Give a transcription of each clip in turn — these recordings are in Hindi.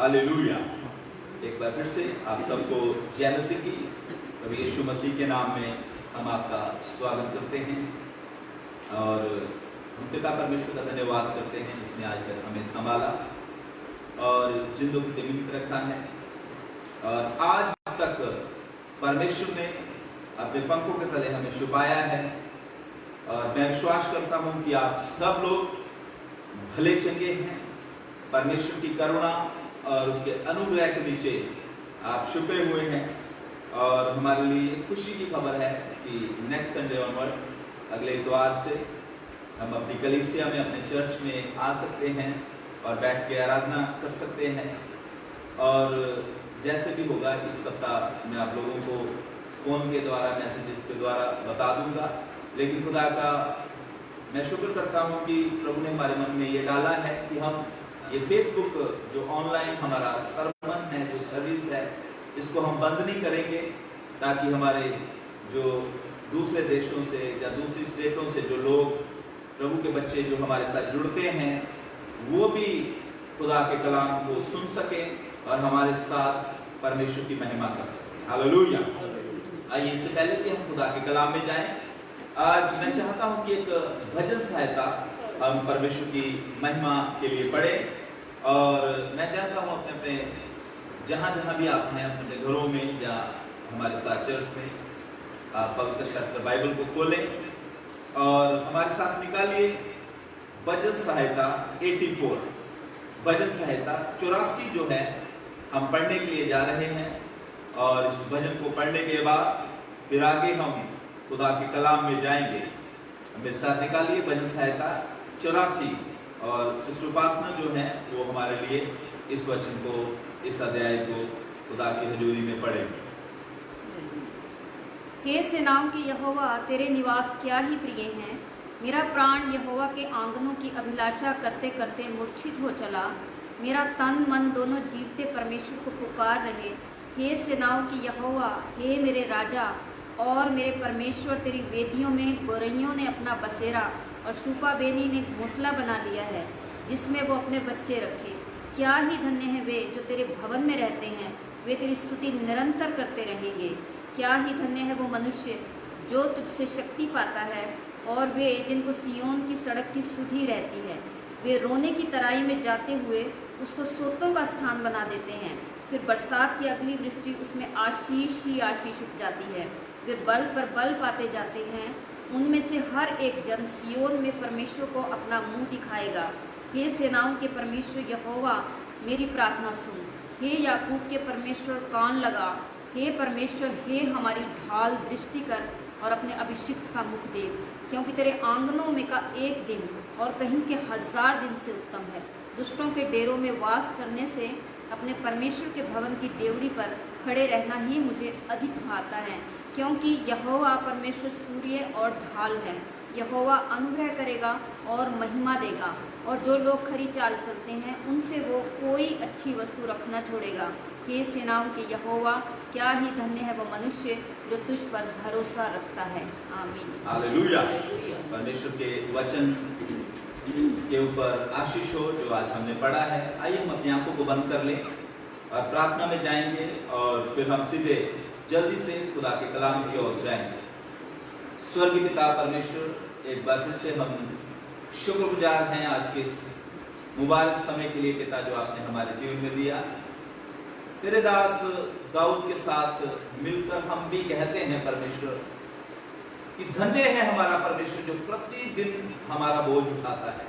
हालेलुया। एक बार फिर से आप सबको जय मसीह की, प्रभु यीशु मसीह के नाम में हम आपका स्वागत करते हैं और हम पिता परमेश्वर का धन्यवाद करते हैं जिसने आज तक हमें संभाला और जिंदों की जीवित रखा है। और आज तक परमेश्वर ने अपने पंखों के तले हमें छुपाया है और मैं विश्वास करता हूं कि आप सब लोग भले चंगे हैं। परमेश्वर की करुणा और उसके अनुग्रह के नीचे आप छुपे हुए हैं और हमारे लिए खुशी की खबर है कि नेक्स्ट संडे ऑनवर्ड अगले इतवार से हम अपनी कलीसिया में अपने चर्च में आ सकते हैं और बैठ के आराधना कर सकते हैं। और जैसे भी होगा इस सप्ताह मैं आप लोगों को फोन के द्वारा मैसेजेस के द्वारा बता दूंगा, लेकिन खुदा का मैं शुक्र करता हूं कि प्रभु ने हमारे मन में ये डाला है कि हम ये फेसबुक जो ऑनलाइन हमारा सरमन है, जो सर्विस है, इसको हम बंद नहीं करेंगे ताकि हमारे जो दूसरे देशों से या दूसरी स्टेटों से जो लोग प्रभु के बच्चे जो हमारे साथ जुड़ते हैं वो भी खुदा के कलाम को सुन सके और हमारे साथ परमेश्वर की महिमा कर सके। हालेलुया। आइए इससे पहले कि हम खुदा के कलाम में जाएं, आज मैं चाहता हूं कि एक भजन सहायता हम परमेश्वर की महिमा के लिए पढ़ें। और मैं चाहता हूं अपने अपने जहां भी आप हैं, अपने घरों में या हमारे साथ चर्च में, आप पवित्र शास्त्र बाइबल को खोलें और हमारे साथ निकालिए भजन सहायता 84, भजन सहायता 84 जो है हम पढ़ने के लिए जा रहे हैं। और इस भजन को पढ़ने के बाद फिर आगे हम खुदा के कलाम में जाएंगे। मेरे साथ निकालिए भजन सहायता 84 और सिस्टर उपासना जो है वो हमारे लिए इस वचन को, इस अध्याय को खुदा की हजूरी में पढ़ेंगे। हे सेनाओं की यहोवा, तेरे निवास क्या ही प्रिय हैं। मेरा प्राण यहोवा के आंगनों की अभिलाषा करते करते मूर्छित हो चला। मेरा तन मन दोनों जीवते परमेश्वर को पुकार रहे। हे सेनाओं की यहोवा, हे मेरे राजा और मेरे परमेश्वर, तेरी वेदियों में गोरैयों ने अपना बसेरा और शूपा बेनी ने घोंसला बना लिया है जिसमें वो अपने बच्चे रखे। क्या ही धन्य है वे जो तेरे भवन में रहते हैं, वे तेरी स्तुति निरंतर करते रहेंगे। क्या ही धन्य है वो मनुष्य जो तुझसे शक्ति पाता है और वे जिनको सियोन की सड़क की सुधि रहती है। वे रोने की तराई में जाते हुए उसको सोतों का स्थान बना देते हैं, फिर बरसात की अगली वृष्टि उसमें आशीष ही आशीष उग जाती है। वे बल पर बल पाते जाते हैं, उनमें से हर एक जन सियोन में परमेश्वर को अपना मुंह दिखाएगा। हे सेनाओं के परमेश्वर यहोवा, मेरी प्रार्थना सुन। हे याकूब के परमेश्वर, कान लगा। हे परमेश्वर, हे हमारी ढाल, दृष्टि कर और अपने अभिषिक्त का मुख देख, क्योंकि तेरे आंगनों में का एक दिन और कहीं के 1000 दिन से उत्तम है। दुष्टों के डेरों में वास करने से अपने परमेश्वर के भवन की डेवड़ी पर खड़े रहना ही मुझे अधिक भाता है, क्योंकि यहोवा परमेश्वर सूर्य और ढाल है। यहोवा अनुग्रह करेगा और महिमा देगा, और जो लोग खरी चाल चलते हैं उनसे वो कोई अच्छी वस्तु रखना छोड़ेगा। हे सेनाओं के यहोवा, क्या ही धन्य है वो मनुष्य जो तुझ पर भरोसा रखता है। आमीन। हालेलुया। परमेश्वर के वचन के ऊपर आशीष हो जो आज हमने पढ़ा है। आइए हम अपनी आंखों को बंद कर लें और प्रार्थना में जाएंगे और फिर हम सीधे जल्दी से खुदा के कलाम की ओर जाएंगे। स्वर्गीय पिता परमेश्वर, एक बार फिर से हम शुक्रगुजार हैं आज के इस मुबारक समय के लिए पिता जो आपने हमारे जीवन में दिया। तेरे दास दाऊद के साथ मिलकर हम भी कहते हैं परमेश्वर कि धन्य है हमारा परमेश्वर जो प्रतिदिन हमारा बोझ उठाता है।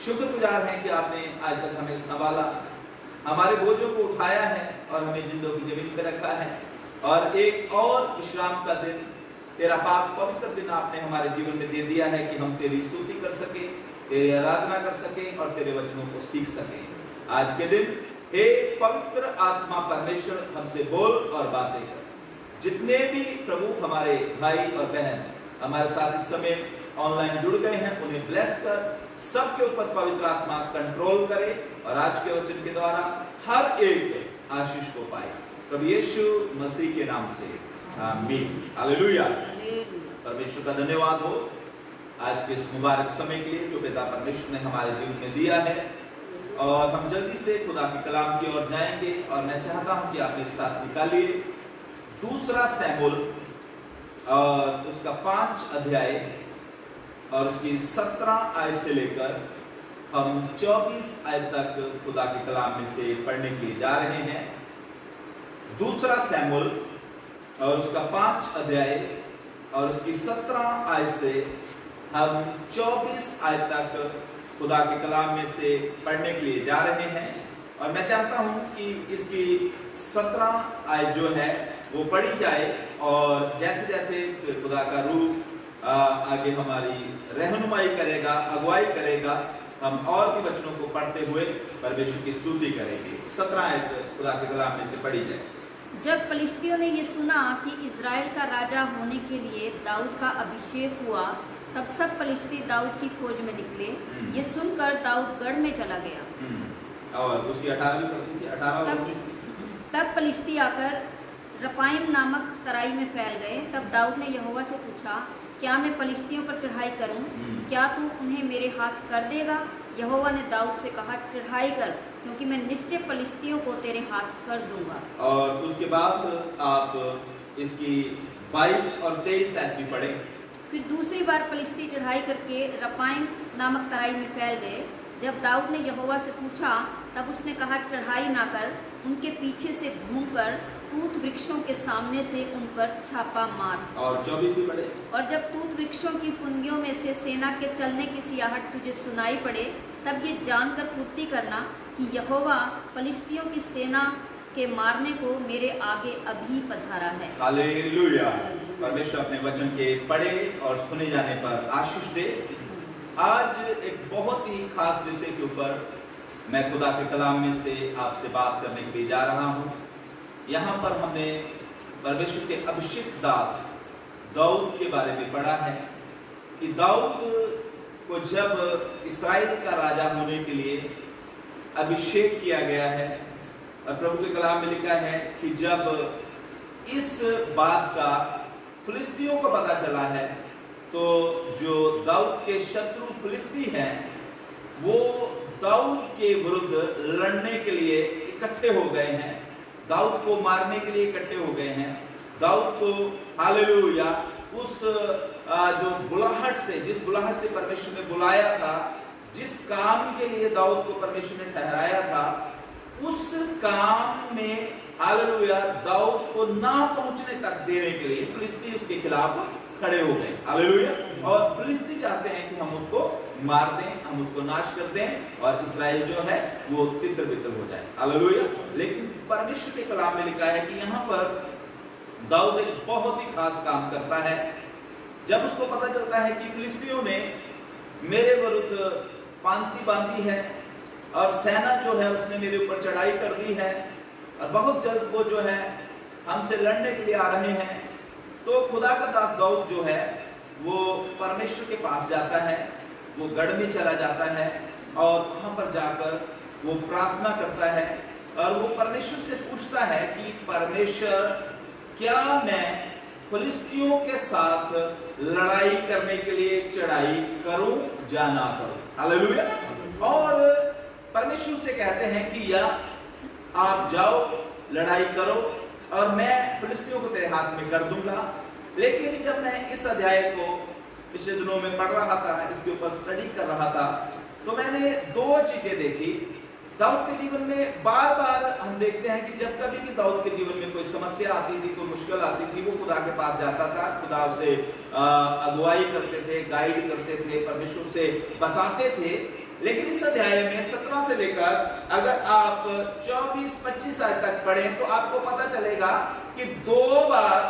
शुक्रगुजार हैं कि आपने आज तक हमें संभाला, हमारे बोझों को उठाया है और हमें जिंदों की जमीन पे रखा है। और एक और विश्राम का दिन, तेरा पाक पवित्र दिन आपने हमारे जीवन में दे दिया है कि हम तेरी स्तुति कर सके, तेरी आराधना कर सके और तेरे वचनों को सीख सके। आज के दिन हे पवित्र आत्मा परमेश्वर, हमसे बोल और बातें कर। जितने भी प्रभु हमारे भाई और बहन हमारे साथ इस समय ऑनलाइन जुड़ गए हैं उन्हें ब्लेस कर, सबके ऊपर पवित्र आत्मा कंट्रोल करे और आज के वचन के द्वारा हर एक आशीष को पाए। प्रभु यीशु मसीह के नाम से आमीन। हालेलुया। परमेश्वर का धन्यवाद हो आज के इस मुबारक समय के लिए जो पिता परमेश्वर ने हमारे जीवन में दिया है। और हम जल्दी से खुदा के कलाम की ओर जाएंगे और मैं चाहता हूं कि आप मेरे साथ निकालिए दूसरा शमूएल और उसका 5 अध्याय और उसकी 17 आयत से लेकर हम 24 आयत तक खुदा के कलाम में से पढ़ने के लिए जा रहे हैं। दूसरा शमूएल और उसका 5 अध्याय और उसकी 17 आयत से हम 24 आयत तक खुदा के कलाम में से पढ़ने के लिए जा रहे हैं और मैं चाहता हूं कि इसकी 17 आयत जो है वो पढ़ी जाए और जैसे जैसे खुदा का रूह आगे हमारी रहनुमाई करेगा, अगुवाई करेगा, हम और भी वचनों को पढ़ते हुए परमेश्वर की स्तुति करेंगे। 17 आयत खुदा के कलाम में से पढ़ी जाए। जब पलिश्तियों ने ये सुना कि इज़राइल का राजा होने के लिए दाऊद का अभिषेक हुआ, तब सब पलिश्ती दाऊद की खोज में निकले। ये सुनकर दाऊद गढ़ में चला गया। और उसकी 18वीं पढ़ती थी, 18 तब पलिश्ती आकर रपाइम नामक तराई में फैल गए। तब दाऊद ने यहोवा से पूछा, क्या मैं पलिश्तियों पर चढ़ाई करूं? क्या तू उन्हें मेरे हाथ कर देगा? यहोवा ने दाऊद से कहा, चढ़ाई कर, क्योंकि मैं निश्चय पलिश्तियों को तेरे हाथ कर दूंगा। और उसके बाद आप इसकी 22 और 23 आयत भी पढ़ें। फिर दूसरी बार पलिश्ती चढ़ाई करके रपाइम नामक तराई में फैल गए। जब दाऊद ने यहोवा से पूछा, तब उसने कहा, चढ़ाई ना कर, उनके पीछे से घूमकर तूत वृक्षों के सामने से उन पर छापा मार। और 24 भी पढ़े। और जब तूत वृक्षों की फुनगियों में से सेना के चलने की सियाहट तुझे सुनाई पड़े, तब ये जानकर फुर्ती करना कि यहोवा पलिश्तियों की सेना के मारने को मेरे आगे अभी पधारा है। हालेलुया। परमेश्वर अपने वचन के पढ़े और सुने जाने पर आशीष दे। आज एक बहुत ही खास विषय के ऊपर मैं खुदा के कलाम में से आपसे बात करने के लिए जा रहा हूं। यहाँ पर हमने परमेश्वर के अभिषिक्त दास दाऊद के बारे में पढ़ा है कि दाऊद को जब इस्राएल का राजा होने के लिए अभिषेक किया गया है और प्रभु के कलाम में लिखा है कि जब इस बात का फिलिस्तियों को पता चला है तो जो दाऊद के शत्रु फिलिस्ती हैं वो दाऊद के विरुद्ध लड़ने के लिए इकट्ठे हो गए हैं, दाऊद को मारने के लिए इकट्ठे हो गए हैं। दाऊद को हालेलुया उस जो बुलाहट से, जिस बुलाहट से परमेश्वर ने बुलाया था, जिस काम के लिए दाऊद को परमेश्वर ने ठहराया था, उस काम में हालेलुया दाऊद को ना पहुंचने तक देने के लिए फिलिस्ती उसके खिलाफ खड़े हो गए। हालेलुया। और फिलिस्ती चाहते हैं कि हम उसको मार दें, हम उसको नाश कर दें और इस्राएल जो है वो तितर बितर हो जाए। हालेलुया। लेकिन परमेश्वर के कलाम में लिखा है कि यहाँ पर दाऊद एक बहुत ही खास काम करता है। जब उसको पता चलता है कि फिलिस्तियों ने मेरे विरुद्ध पांति बांधी है और सेना जो है उसने मेरे ऊपर चढ़ाई कर दी है और बहुत जल्द वो जो है हमसे लड़ने के लिए आ रहे हैं, तो खुदा का दास दाऊद जो है वो परमेश्वर के पास जाता है, वो गढ़ में चला जाता है और वहां पर जाकर वो प्रार्थना करता है और वो परमेश्वर से पूछता है कि परमेश्वर, क्या मैं फिलिस्तियों के साथ लड़ाई करने के लिए चढ़ाई करूं या ना करूं? हालेलुया। और परमेश्वर से कहते हैं कि या आप जाओ, लड़ाई करो और मैं फिलिस्तियों को तेरे हाथ में कर दूंगा। लेकिन जब मैं इस अध्याय को पिछले दिनों में पढ़ रहा था, इसके ऊपर स्टडी कर रहा था, तो मैंने 2 चीजें देखी। दाऊद के जीवन में बार बार हम देखते हैं कि जब कभी भी दाऊद के जीवन में कोई समस्या आती थी, कोई मुश्किल आती थी, वो खुदा के पास जाता था, खुदा उसे अगुवाई करते थे, गाइड करते थे, परमेश्वर से बताते थे। लेकिन इस अध्याय में 17 से लेकर अगर आप 24-25 आयत तक पढ़ें तो आपको पता चलेगा कि 2 बार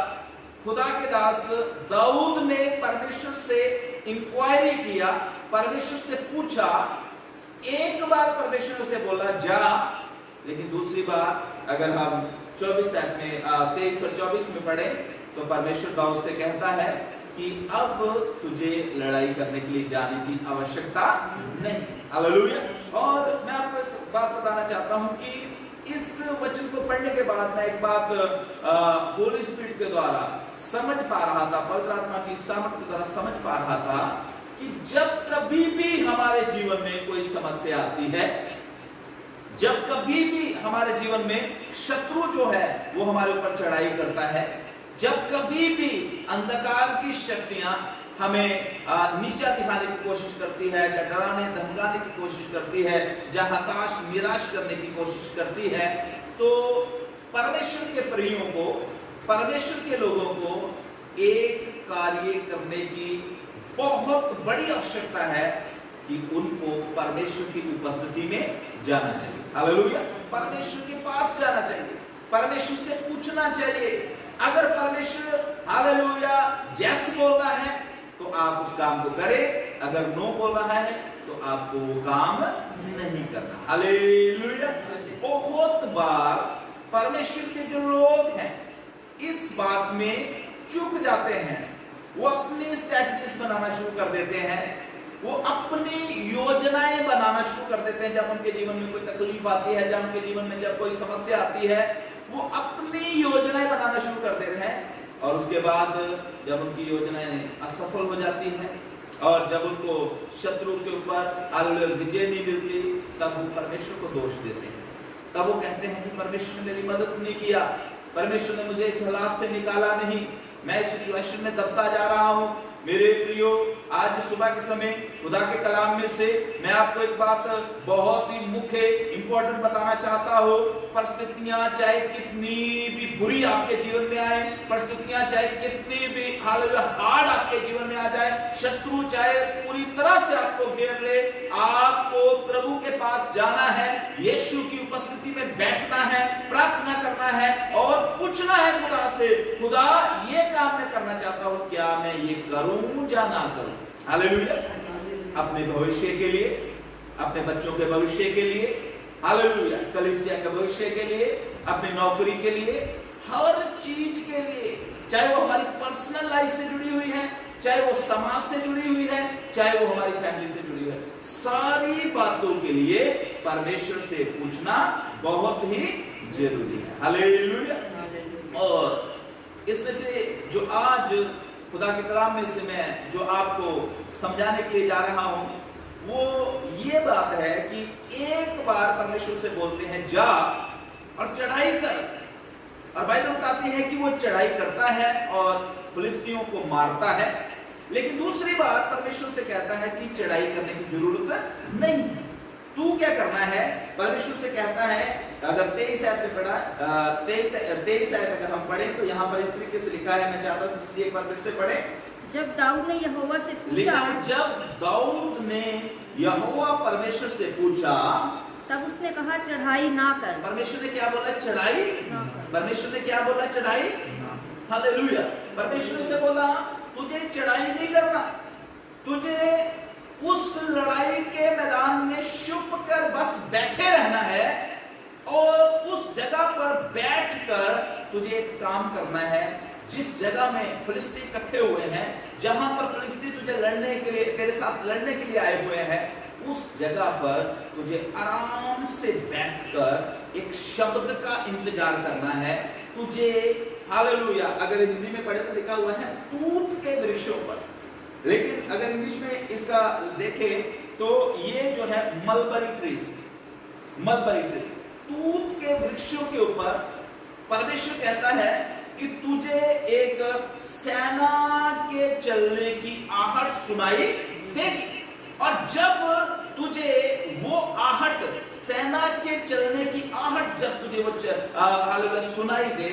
खुदा के दास दाऊद ने परमेश्वर से इंक्वायरी किया, परमेश्वर से पूछा। एक बार परमेश्वर उसे बोला जा, लेकिन दूसरी बार अगर हम 24 आयत में 23 और 24 में पढ़ें तो परमेश्वर दाऊद से कहता है कि अब तुझे लड़ाई करने के लिए जाने की आवश्यकता नहीं। हालेलुया। और मैं आपको एक बात बताना चाहता हूं कि इस वचन को पढ़ने के बाद मैं एक बात होली स्पिरिट के द्वारा समझ पा रहा था, पवित्र आत्मा की सामर्थ के द्वारा समझ पा रहा था कि जब कभी भी हमारे जीवन में कोई समस्या आती है, जब कभी भी हमारे जीवन में शत्रु जो है वो हमारे ऊपर चढ़ाई करता है, जब कभी भी अंधकार की शक्तियां हमें नीचा दिखाने की कोशिश करती है, या डराने धमकाने की कोशिश करती है, या हताश निराश करने की कोशिश करती है, तो परमेश्वर के प्रियों को, परमेश्वर के लोगों को एक कार्य करने की बहुत बड़ी आवश्यकता है कि उनको परमेश्वर की उपस्थिति में जाना चाहिए। हालेलुया। परमेश्वर के पास जाना चाहिए, परमेश्वर से पूछना चाहिए। अगर परमेश्वर हालेलुया जैसे बोल रहा है तो आप उस काम को करें, अगर नो बोल रहा है तो आपको वो काम नहीं करना। हालेलुया। बहुत बार परमेश्वर के जो लोग हैं इस बात में चूक जाते हैं, वो अपनी स्ट्रैटेजीज बनाना शुरू कर देते हैं, वो अपनी योजनाएं बनाना शुरू कर देते हैं। जब उनके जीवन में कोई तकलीफ आती है, जब उनके जीवन में जब कोई समस्या आती है, वो अपनी योजनाएं बनाना शुरू कर देते हैं, और उसके बाद जब उनकी योजनाएं असफल हो जाती हैं और जब उनको शत्रु के ऊपर विजय नहीं मिलती, तब वो परमेश्वर को दोष देते हैं। तब वो कहते हैं कि परमेश्वर ने मेरी मदद नहीं किया, परमेश्वर ने मुझे इस हालात से निकाला नहीं, मैं इस सिचुएशन में दबता जा रहा हूं। मेरे प्रियो, आज सुबह के समय खुदा के कलाम में से मैं आपको एक बात बहुत ही मुख्य इंपॉर्टेंट बताना चाहता हूं। परिस्थितियां चाहे कितनी भी बुरी आपके जीवन में आए, परिस्थितियां चाहे कितनी भी हार्ड आपके जीवन में आ जाए, शत्रु चाहे पूरी तरह से आपको घेर ले, आपको प्रभु के पास जाना है, यीशु की उपस्थिति में बैठना है, प्रार्थना करना है और पूछना है खुदा से, खुदा ये काम मैं करना चाहता हूं, क्या मैं ये करूं या ना करूं। हालेलुया। अपने भविष्य के लिए, अपने बच्चों के भविष्य के लिए, हालेलुया, कलीसिया के भविष्य के लिए, अपनी नौकरी के लिए, हर चीज के लिए, चाहे वो हमारी पर्सनल लाइफ से जुड़ी हुई है, चाहे वो समाज से जुड़ी हुई है, चाहे वो हमारी फैमिली से जुड़ी हुई है, सारी बातों के लिए परमेश्वर से पूछना बहुत ही जरूरी है। हालेलुया। और इसमें से जो आज खुदा के कलाम में से मैं जो आपको समझाने के लिए जा रहा हूं, वो ये बात है कि एक बार परमेश्वर से बोलते हैं जा और चढ़ाई कर, और बाइबल बताती है कि वो चढ़ाई करता है और फिलिस्तीयों को मारता है। लेकिन दूसरी बार परमेश्वर से कहता है कि चढ़ाई करने की जरूरत नहीं, तू क्या करना है। परमेश्वर से कहता है, अगर 23 आयत में पढ़ा, 23 आयत अगर हम पढ़ें तो यहाँ पर इस तरीके से लिखा है, मैं चाहता हूं इसलिए एक बार फिर से पढ़ें। जब दाऊद ने यहोवा से पूछा, जब दाऊद ने यहोवा परमेश्वर से पूछा, तब उसने कहा चढ़ाई ना कर। परमेश्वर ने क्या बोला? चढ़ाई ना कर। परमेश्वर ने क्या बोला? चढ़ाई। हालेलुया। परमेश्वर से बोला तुझे चढ़ाई नहीं करना, तुझे उस लड़ाई के मैदान में छुप कर बस बैठे रहना है, और उस जगह पर बैठकर तुझे एक काम करना है। जिस जगह में फिलिस्ती इकट्ठे हुए हैं, जहां पर फिलिस्ती तुझे लड़ने के लिए, तेरे साथ लड़ने के लिए आए हुए हैं, उस जगह पर तुझे आराम से बैठकर एक शब्द का इंतजार करना है। तुझे हालेलुया, अगर हिंदी में पढ़े तो लिखा हुआ है तूत के वृक्षों पर, लेकिन अगर इंग्लिश में इसका देखें तो ये जो है मलबरी ट्रीज, मलबरी ट्री, तूत के वृक्षों के ऊपर परमेश्वर कहता है कि तुझे एक सेना के चलने की आहट सुनाई देगी, और जब तुझे वो आहट, सेना के चलने की आहट जब तुझे वो सुनाई दे,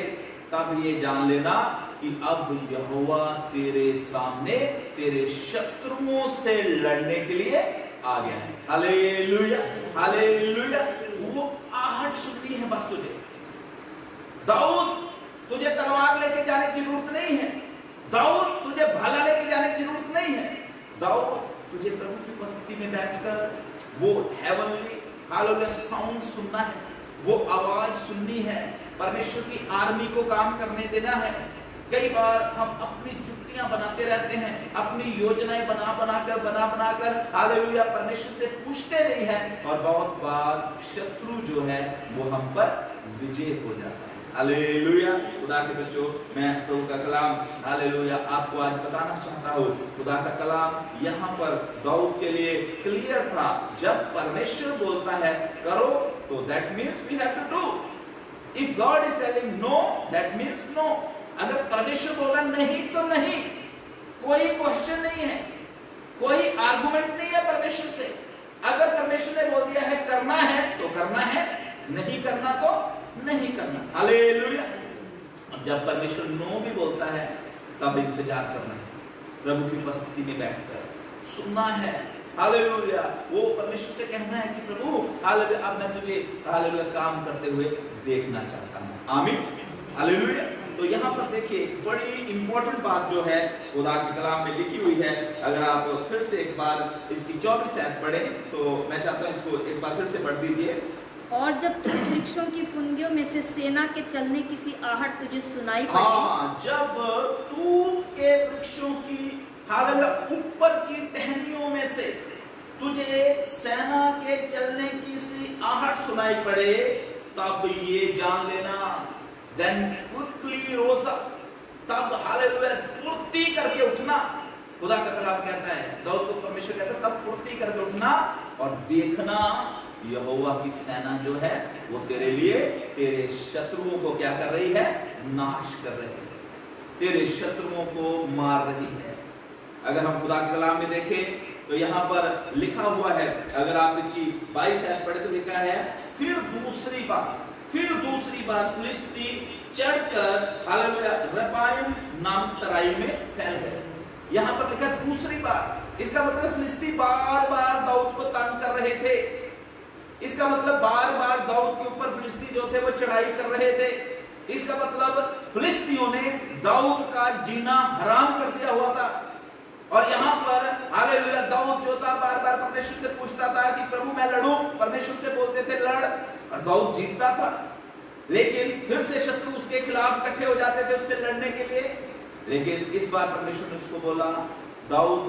तब ये जान लेना कि अब यहोवा तेरे सामने तेरे शत्रुओं से लड़ने के लिए आ गया है। Hallelujah, hallelujah. वो आहट सुननी है बस तुझे। दाऊद, तुझे तलवार लेके जाने की जरूरत नहीं है, दाऊद तुझे भाला लेके जाने की जरूरत नहीं है, दाऊद तुझे प्रभु की उपस्थिति में बैठकर वो हेवनली हालेलुया साउंड सुनना है, वो आवाज सुननी है, परमेश्वर की आर्मी को काम करने देना है। कई बार हम अपनी जुक्तियां बनाते रहते हैं, अपनी योजनाएं बनाकर हालेलुया परमेश्वर से पूछते नहीं है, और बहुत बार शत्रु जो है वो हम पर विजय हो जाता है। हालेलुया। खुदा के बच्चों, मैं प्रभु का कलाम हालेलुया आपको आज बताना चाहता हूँ। खुदा का कलाम यहाँ पर दाऊद के लिए क्लियर था। जब परमेश्वर बोलता है करो तो that means we have to do. If God is telling no that means no. अगर परमेश्वर बोला नहीं तो नहीं, कोई क्वेश्चन नहीं है, कोई आर्गुमेंट नहीं है परमेश्वर से। अगर परमेश्वर ने बोल दिया है करना है तो करना है, नहीं करना तो नहीं करना। हालेलुया। अब जब परमेश्वर नो भी बोलता है तब इंतजार करना है, प्रभु की उपस्थिति में बैठकर सुनना है। हालेलुया। वो परमेश्वर से कहना है कि प्रभु हालेलुया अब मैं तुझे हालेलुया काम करते हुए देखना चाहता हूँ। आमीन। हालेलुया। तो यहाँ पर देखिए बड़ी इंपॉर्टेंट बात जो है खुदा के कलाम में लिखी हुई है। अगर आप फिर से एक बार इसकी 24 आयत पढ़ें तो मैं चाहता हूँ इसको एक बार फिर से पढ़ दीजिए। और जब तू वृक्षों की फुनगियों में से सेना के चलने की सी आहट तुझे सुनाई पड़े। हाँ, जब तूत के वृक्षों की हालेलुया ऊपर की टहनियों में से तुझे सेना के चलने की सी आहट सुनाई पड़े, तब ये जान लेना then quickly rose up, तब हालेलुया फुर्ती करके उठना। खुदा का कलाम कहता है, दाऊद को परमेश्वर कहता है तब फुर्ती करके उठना और देखना यहोवा की सेना जो है वो तेरे लिए तेरे शत्रुओं को क्या कर रही है, नाश कर रही है, तेरे शत्रुओं को मार रही है। अगर हम खुदा के कलाम में देखें तो यहाँ पर लिखा हुआ है, अगर आप इसकी 22 आयत पढ़े तो लिखा है फिर दूसरी बार फिलिस्ती चढ़कर हालेलुया रपाइम नाम तराई में फैल गए। यहाँ पर लिखा दूसरी बार, इसका मतलब फिलिस्ती बार बार दाऊद को तंग कर रहे थे। इसका मतलब बार बार दाऊद के ऊपर फिलिस्ती जो थे वो चढ़ाई कर रहे थे। इसका मतलब फिलिस्तियों ने दाऊद का जीना हराम कर दिया हुआ था। और यहाँ पर हालेलुया दाऊद जो था बार बार परमेश्वर से पूछता था कि प्रभु मैं लड़ूं, परमेश्वर से बोलते थे लड़, और दाऊद जीतता था। लेकिन फिर से शत्रु उसके खिलाफ इकट्ठे हो जाते थे उससे लड़ने के लिए। लेकिन इस बार परमेश्वर ने उसको बोला दाऊद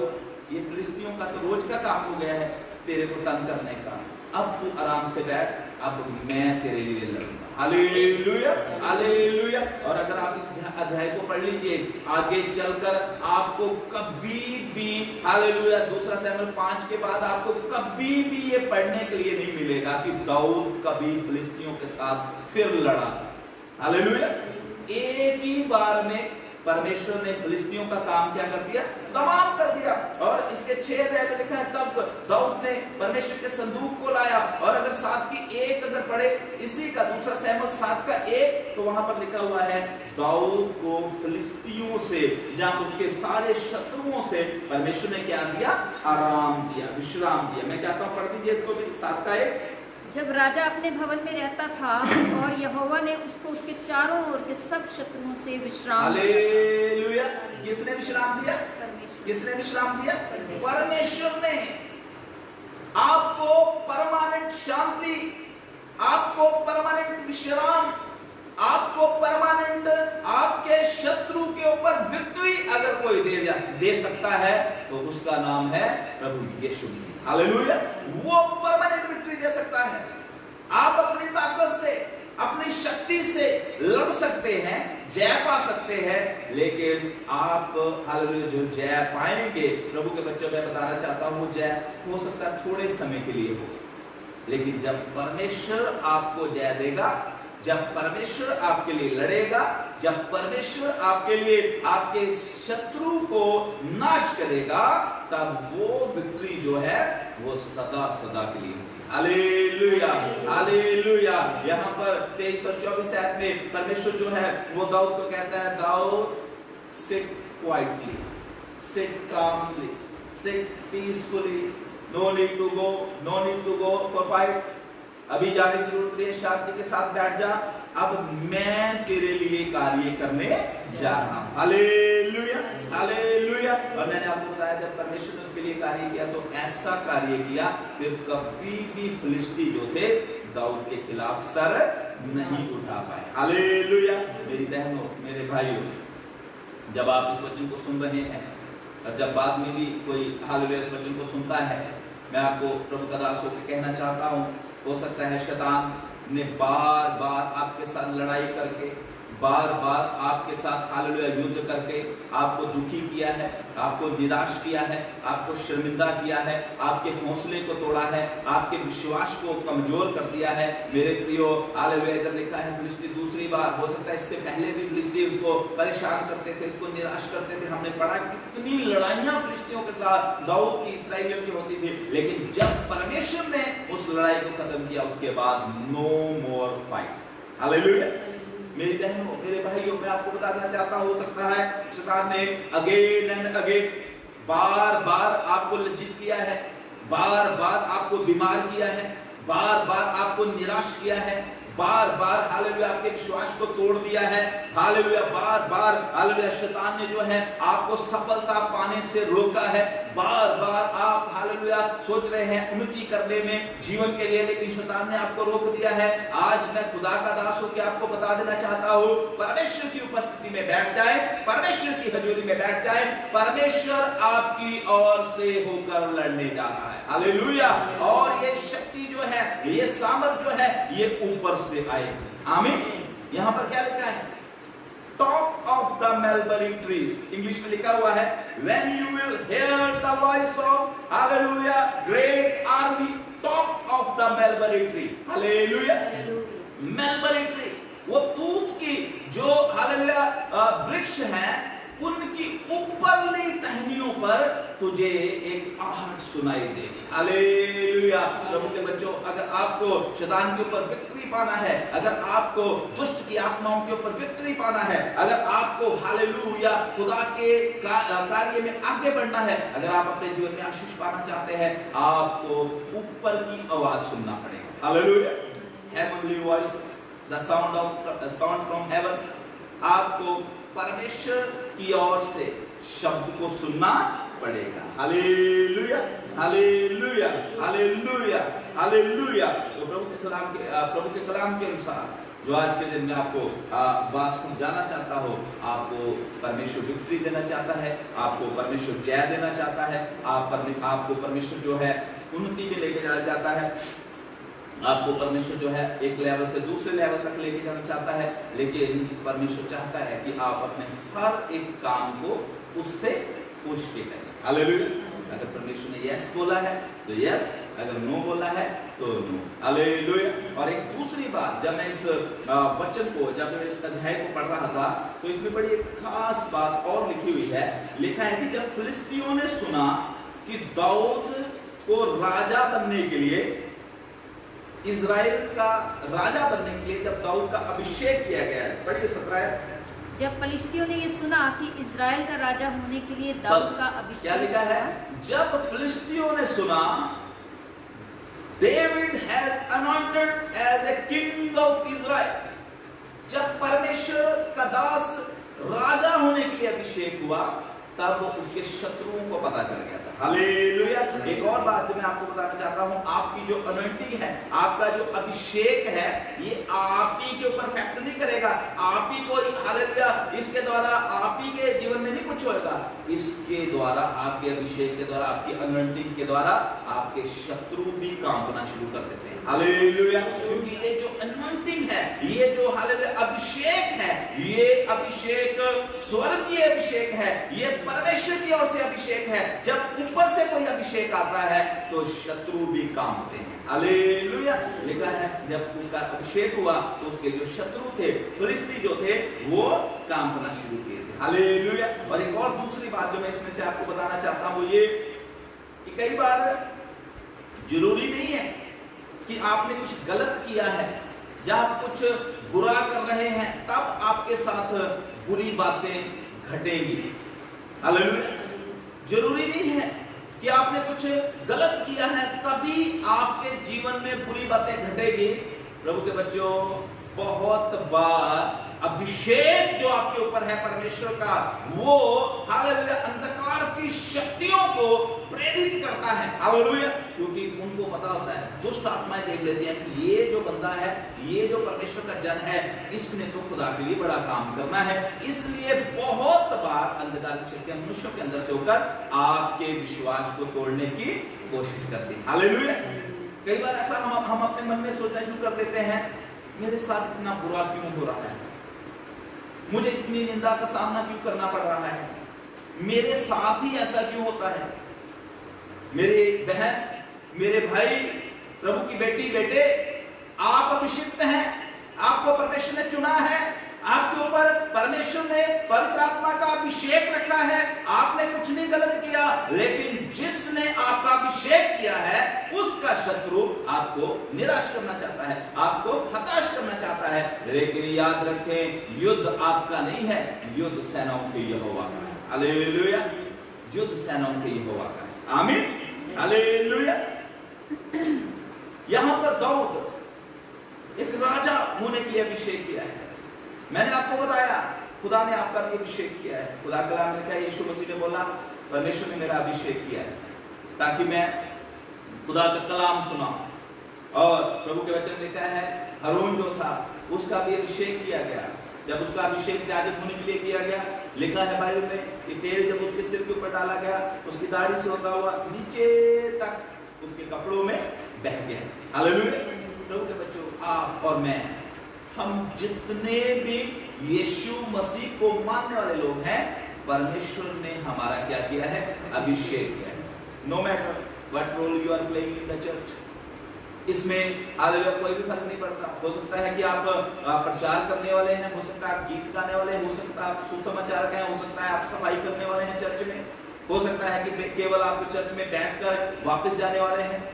ये फिलिस्तियों का तो रोज का काम हो गया है तेरे को तंग करने का, अब तू आराम से बैठ, अब मैं तेरे लिए लड़ूंगा। Hallelujah hallelujah. और अगर आप इस अध्याय को पढ़ लीजिए आगे चलकर आपको कभी भी हालेलुया 2 शमूएल 5 के बाद आपको कभी भी ये पढ़ने के लिए नहीं मिलेगा कि दाऊद कभी फिलिस्तियों के साथ फिर लड़ा था। हालेलुया। एक ही बार में परमेश्वर ने फिलिस्तियों का काम क्या कर दिया, तमाम कर दिया। और इसके 6 अध्याय में लिखा है तब दाऊद ने परमेश्वर के संदूक को लाया। और अगर 7 की 1 अगर पढ़े इसी का 2 शमूएल 7 का 1 तो वहां पर लिखा हुआ है दाऊद को फिलिस्तियों से जहां उसके सारे शत्रुओं से परमेश्वर ने क्या दिया, आराम दिया, विश्राम दिया। मैं चाहता हूं पढ़ दीजिए इसको भी 7 का 1। जब राजा अपने भवन में रहता था और यहोवा ने उसको उसके चारों ओर के सब शत्रुओं से विश्राम हालेलुया। किसने विश्राम दिया, परमेश्वर। किसने विश्राम दिया, परमेश्वर ने। आपको परमानेंट शांति, आपको परमानेंट विश्राम, आपको परमानेंट आपके शत्रु के ऊपर विक्ट्री अगर कोई दे सकता है तो उसका नाम है प्रभु यीशु मसीह। हालेलुया। वो परमानेंट विक्ट्री दे सकता है। आप अपनी ताकत से अपनी शक्ति से लड़ सकते हैं, जय पा सकते हैं, लेकिन आप हालेलुया जो जय पाएंगे प्रभु के बच्चों मैं बताना चाहता हूं वो जय हो सकता है थोड़े समय के लिए हो, लेकिन जब परमेश्वर आपको जय देगा, जब परमेश्वर आपके लिए लड़ेगा, जब परमेश्वर आपके लिए आपके शत्रु को नाश करेगा, तब वो विक्ट्री जो है वो सदा सदा के लिए होगी। Hallelujah hallelujah. यहाँ पर 23 और 24 आयत में परमेश्वर जो है वो दाऊद को कहता है दाऊद sit quietly, sit calmly, sit peacefully, no need to go for fight. अभी जाने की जरूरत नहीं, शांति के साथ बैठ जा, अब मैं तेरे लिए कार्य करने जा रहा हूं। Hallelujah hallelujah. और मैंने आपको बताया जब परमेश्वर ने उसके लिए कार्य किया तो ऐसा कार्य किया फिर कभी भी फिलिस्ती जो थे दाऊद के खिलाफ सर नहीं उठा पाए। हालेलुया। मेरी बहनों मेरे भाइयों, जब आप इस वचन को सुन रहे हैं और जब बाद में भी कोई हालेलुया इस वचन को सुनता है, मैं आपको प्रभु का दास होकर कहना चाहता हूं, हो सकता है शैतान ने बार बार आपके साथ लड़ाई करके, बार बार आपके साथ हालेलुया युद्ध करके आपको दुखी किया है, आपको निराश किया है, आपको शर्मिंदा किया है, आपके हौसले को तोड़ा है, आपके विश्वास को कमजोर कर दिया है। मेरे प्रियो हालेलुया, इधर लिखा है फिलिस्ती दूसरी बार, हो सकता है इससे पहले भी फिलिस्ती उसको परेशान करते थे, उसको निराश करते थे। हमने पढ़ा कितनी लड़ाइयां फिलिस्तियों के साथ दाऊद की, इस्राएलियों की होती थी, लेकिन जब परमेश्वर ने उस लड़ाई को खत्म किया उसके बाद नो मोर फाइट। हालेलुया। मेरी बहनों, मेरे भाइयों, मैं आपको बता देना चाहता हूं, हो सकता है शैतान ने अगेन एंड अगेन बार बार आपको लज्जित किया है, बार बार आपको बीमार किया है, बार बार आपको निराश किया है, बार बार हालेलुया आपके विश्वास को तोड़ दिया है। हालेलुया बार बार हालेलुया शैतान ने जो है आपको सफलता पाने से रोका है। बार बार आप हालेलुया सोच रहे हैं उन्नति करने में जीवन के लिए, लेकिन शैतान ने आपको रोक दिया है। आज मैं खुदा का दास होकर आपको बता देना चाहता हूं, परमेश्वर की उपस्थिति में बैठ जाए, परमेश्वर की हजूरी में बैठ जाए, परमेश्वर आपकी ओर से होकर लड़ने जा रहा है। हालेलुया। और ये शक्ति जो है, ये सामर्थ जो है, ये ऊपर से आएगी। आमीन। यहां पर क्या लिखा है? Top of the mulberry trees, English में लिखा हुआ है, when you will hear the voice of hallelujah great army, top of the mulberry tree। Hallelujah. Mulberry tree, वो तूत की जो हालेलुया वृक्ष है, उनकी ऊपरली टहनियों पर तुझे एक आहट सुनाई देगी। हालेलुया। प्रभु के बच्चों, अगर आपको शैतान के ऊपर विक्ट्री पाना है, अगर आपको दुष्ट की आत्माओं के ऊपर विक्ट्री पाना है, अगर आपको हालेलुया खुदा के कार्य में आगे बढ़ना है, अगर आप अपने जीवन में आशीष पाना चाहते हैं, आपको ऊपर की आवाज सुनना पड़ेगा। Hallelujah. Heavenly voices, the sound from heaven. आपको परमेश्वर की ओर से शब्द को सुनना पड़ेगा। Hallelujah, hallelujah, hallelujah, hallelujah. तो प्रभु के कलाम के अनुसार जो आज के दिन में आपको बात समझाना चाहता हो, आपको परमेश्वर विक्ट्री देना चाहता है, आपको परमेश्वर जय देना चाहता है, आपको परमेश्वर जो है उन्नति में लेके जाना चाहता है, आपको परमेश्वर जो है एक लेवल से दूसरे लेवल तक लेके जाना चाहता है। लेकिन परमेश्वर चाहता है कि आप अपने हर एक काम को उससे पूछ के करें। हालेलुया। अगर परमेश्वर ने यस बोला है तो यस, अगर नो बोला है तो नो। हालेलुया। और एक दूसरी बात, जब मैं इस वचन को, जब मैं इस अध्याय को पढ़ रहा था, तो इसमें बड़ी एक खास बात और लिखी हुई है। लिखा है कि जब फिलिस्तियों ने सुना कि दाऊद को राजा बनने के लिए, इजराइल का राजा बनने के लिए जब दाऊद का अभिषेक किया गया है, पढ़िए 17। जब फिलिस्तियों ने ये सुना कि इजराइल का राजा होने के लिए दाऊद का अभिषेक, क्या लिखा है? जब फिलिस्तियों ने सुना David has anointed as a king of Israel, जब परमेश्वर का दास राजा होने के लिए अभिषेक हुआ, तब उसके शत्रुओं को पता चल गया था। हालेलुया। एक और बात जो मैं आपको बताना चाहता हूं, आपकी जो अनॉइंटिंग है, आपका जो अभिषेक है, ये आप ही के ऊपर इफेक्ट नहीं करेगा, आप ही को, हालेलुया, इसके द्वारा आप ही के जीवन में नहीं कुछ होगा, इसके द्वारा, आपके अभिषेक के द्वारा, आपकी अनॉइंटिंग के द्वारा आपके शत्रु भी कांपना शुरू कर देते हैं। हालेलुया। क्योंकि ये जो अनॉइंटिंग है, ये जो हालेलुया अभिषेक है, ये अभिषेक स्वर्गीय अभिषेक है, ये परमेश्वर की ओर से अभिषेक है। जब ऊपर से कोई अभिषेक आता है तो शत्रु भी कांपते हैं। हालेलुया। लिखा है जब उसका अभिषेक हुआ तो उसके जो शत्रु थे, फिलिस्ती जो थे, वो कांपना शुरू किए थे। हालेलुया। और एक और दूसरी बात जो मैं इसमें से आपको बताना चाहता हूं, ये कि कई बार जरूरी नहीं है कि आपने कुछ गलत किया है, जब आप कुछ बुरा कर रहे हैं तब आपके साथ बुरी बातें घटेंगी। हालेलुया। जरूरी नहीं है कि आपने कुछ गलत किया है तभी आपके जीवन में बुरी बातें घटेगी। प्रभु के बच्चों, बहुत बार अभिषेक जो आपके ऊपर है परमेश्वर का, वो हालेलुया अंधकार की शक्तियों को प्रेरित करता है। हालेलुया। क्योंकि उनको पता होता है, दुष्ट आत्माएं देख लेती हैं कि ये जो बंदा है, ये जो परमेश्वर का जन है, इसने तो खुदा के लिए बड़ा काम करना है, इसलिए बहुत बार अंधकार की शक्तियां मनुष्यों के अंदर से होकर आपके विश्वास को तोड़ने की कोशिश करती है। हालेलुया। कई बार ऐसा हम अपने मन में सोचना शुरू कर देते हैं, मेरे साथ इतना बुरा क्यों हो रहा है, मुझे इतनी निंदा का सामना क्यों करना पड़ रहा है, मेरे साथ ही ऐसा क्यों होता है। मेरे बहन, मेरे भाई, प्रभु की बेटी, बेटे, आप अभिषिक्त हैं, आपको परमेश्वर ने चुना है, आपके ऊपर परमेश्वर ने पवित्र आत्मा का अभिषेक रखा है, आपने कुछ नहीं गलत किया, लेकिन जिसने आपका अभिषेक किया है उसका शत्रु आपको निराश करना चाहता है, आपको हताश करना चाहता है। लेकिन याद रखें, युद्ध आपका नहीं है, युद्ध सेनाओं के यहोवा का है। हालेलुया, युद्ध सेनाओं के यहोवा का है। आमीन, हालेलुया। यहां पर दाऊद एक राजा होने के लिए अभिषेक किया है। मैंने आपको बताया, खुदा ने आपका भी अभिषेक किया है। खुदा कलाम ने कहा, यीशु मसीह ने बोला, परमेश्वर ने मेरा अभिषेक किया है ताकि मैं खुदा का कलाम सुनाऊं। और प्रभु के वचन में लिखा है, हारून जो था उसका भी अभिषेक किया गया। जब उसका अभिषेक याजक होने के लिए किया गया, लिखा है बाइबल में कि तेल जब उसके सिर के ऊपर डाला गया, उसकी दाढ़ी से होता हुआ नीचे तक उसके कपड़ों में बह गया। हालेलुया। प्रभु के बच्चों, आप और मैं, हम जितने भी यीशु मसीह को मानने वाले लोग हैं, परमेश्वर ने हमारा क्या किया है, अभिषेक किया है। No matter what role you are playing in the church, इसमें हालेलुया कोई भी फर्क नहीं पड़ता। हो सकता है कि आप प्रचार करने वाले हैं, हो सकता है आप गीत गाने वाले हैं, हो सकता है आप सुसमाचारक हैं, हो सकता है आप सफाई करने वाले हैं चर्च में, हो सकता है कि केवल आप चर्च में बैठकर वापस जाने वाले हैं।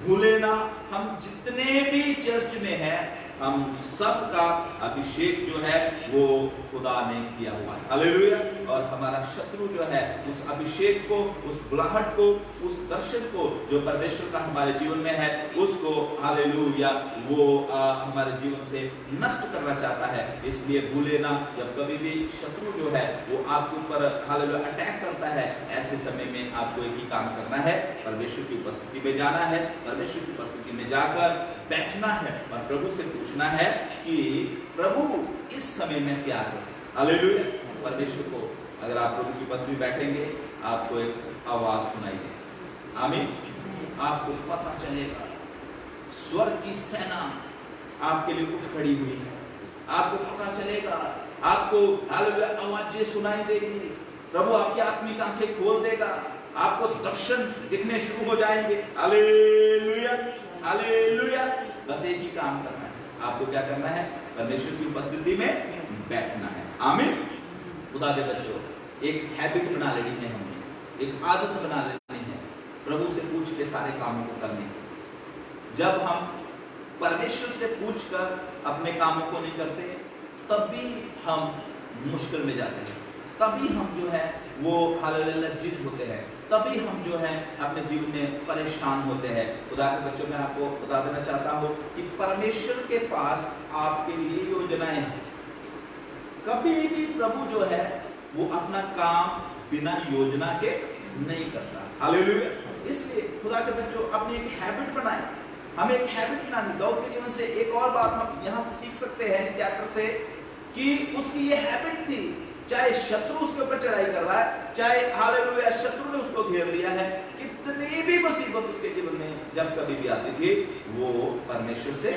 भूले ना, हम जितने भी चर्च में हैं, हम सबका अभिषेक जो है वो खुदा ने किया हुआ है। हालेलुया। और हमारा शत्रु जो है उस अभिषेक को, उस बुलाहट को, उस दर्शन को जो परमेश्वर का हमारे जीवन में है, उसको हालेलुया वो हमारे जीवन से नष्ट करना चाहता है। इसलिए भूले ना, जब कभी भी शत्रु जो है वो आपके ऊपर हालेलुया अटैक करता है, ऐसे समय में आपको एक ही काम करना है, परमेश्वर की उपस्थिति में जाना है, परमेश्वर की उपस्थिति में जाकर बैठना है और प्रभु से पूछना है कि प्रभु इस समय में क्या करें। हालेलुया। परमेश्वर को, अगर आप प्रभु की उपस्थिति में बैठेंगे, आपको एक आवाज सुनाई देगी। आमीन। आपको पता चलेगा स्वर्ग की सेना आपके लिए उठ खड़ी हुई है। आपको पता चलेगा, आपको हालेलुया आवाजें सुनाई देगी, प्रभु आपकी आत्मिक आंखें खोल देगा, आपको दर्शन दिखने शुरू हो जाएंगे। Hallelujah, hallelujah. बस एक ही काम करना है, आपको क्या करना है, परमेश्वर की उपस्थिति में बैठना है। आमीन। खुदा के बच्चों, एक हैबिट बना लेनी है, हमने एक आदत बना लेनी है प्रभु से पूछ के सारे कामों को करने की। जब हम परमेश्वर से पूछकर अपने कामों को नहीं करते, तभी हम मुश्किल में जाते हैं, तभी हम जो है वो हालेलुया लज्जित होते हैं, तभी हम जो है अपने जीवन में परेशान होते हैं। खुदा के बच्चों, मैं आपको बता देना चाहता हूँ कि परमेश्वर के पास आपके लिए योजनाएं हैं। कभी भी प्रभु जो है वो अपना काम बिना योजना के नहीं करता। हालेलुया। इसलिए खुदा के बच्चों, अपनी एक हैबिट बनाएं। हमें एक हैबिट बनानी। दाऊद के जीवन से एक और बात हम यहाँ से सीख सकते हैं इस चैप्टर से, कि उसकी ये हैबिट थी, चाहे शत्रु उसके ऊपर चढ़ाई कर रहा है, चाहे हालेलुया शत्रु ने उसको घेर लिया है, कितनी भी मुसीबत उसके जीवन में जब कभी भी आती थी, वो परमेश्वर से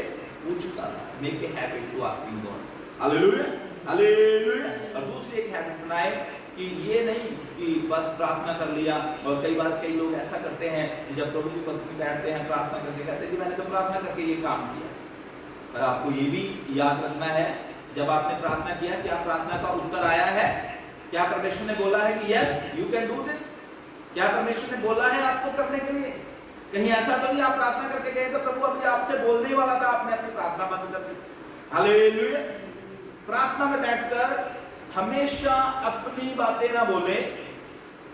पूछता था। Make a habit to asking God. Hallelujah, hallelujah. और दूसरी एक हैबिट बनाए कि ये नहीं कि बस प्रार्थना कर लिया। और कई बार कई लोग ऐसा करते हैं कि जब प्रभु की उपस्थिति में बैठते हैं, प्रार्थना करके कहते हैं कि मैंने तो प्रार्थना करके ये काम किया। पर आपको ये भी याद रखना है, जब आपने प्रार्थना किया, क्या प्रार्थना का उत्तर आया है? क्या परमेश्वर ने बोला है कि yes you can do this? क्या परमेश्वर ने बोला है आपको करने के लिए? कहीं ऐसा तो नहीं आप प्रार्थना करके गए तो प्रभु अभी आपसे बोलने ही वाला था, आपने अपनी प्रार्थना बंद कर दी। हालेलुया। प्रार्थना में बैठकर हमेशा अपनी बातें ना बोले,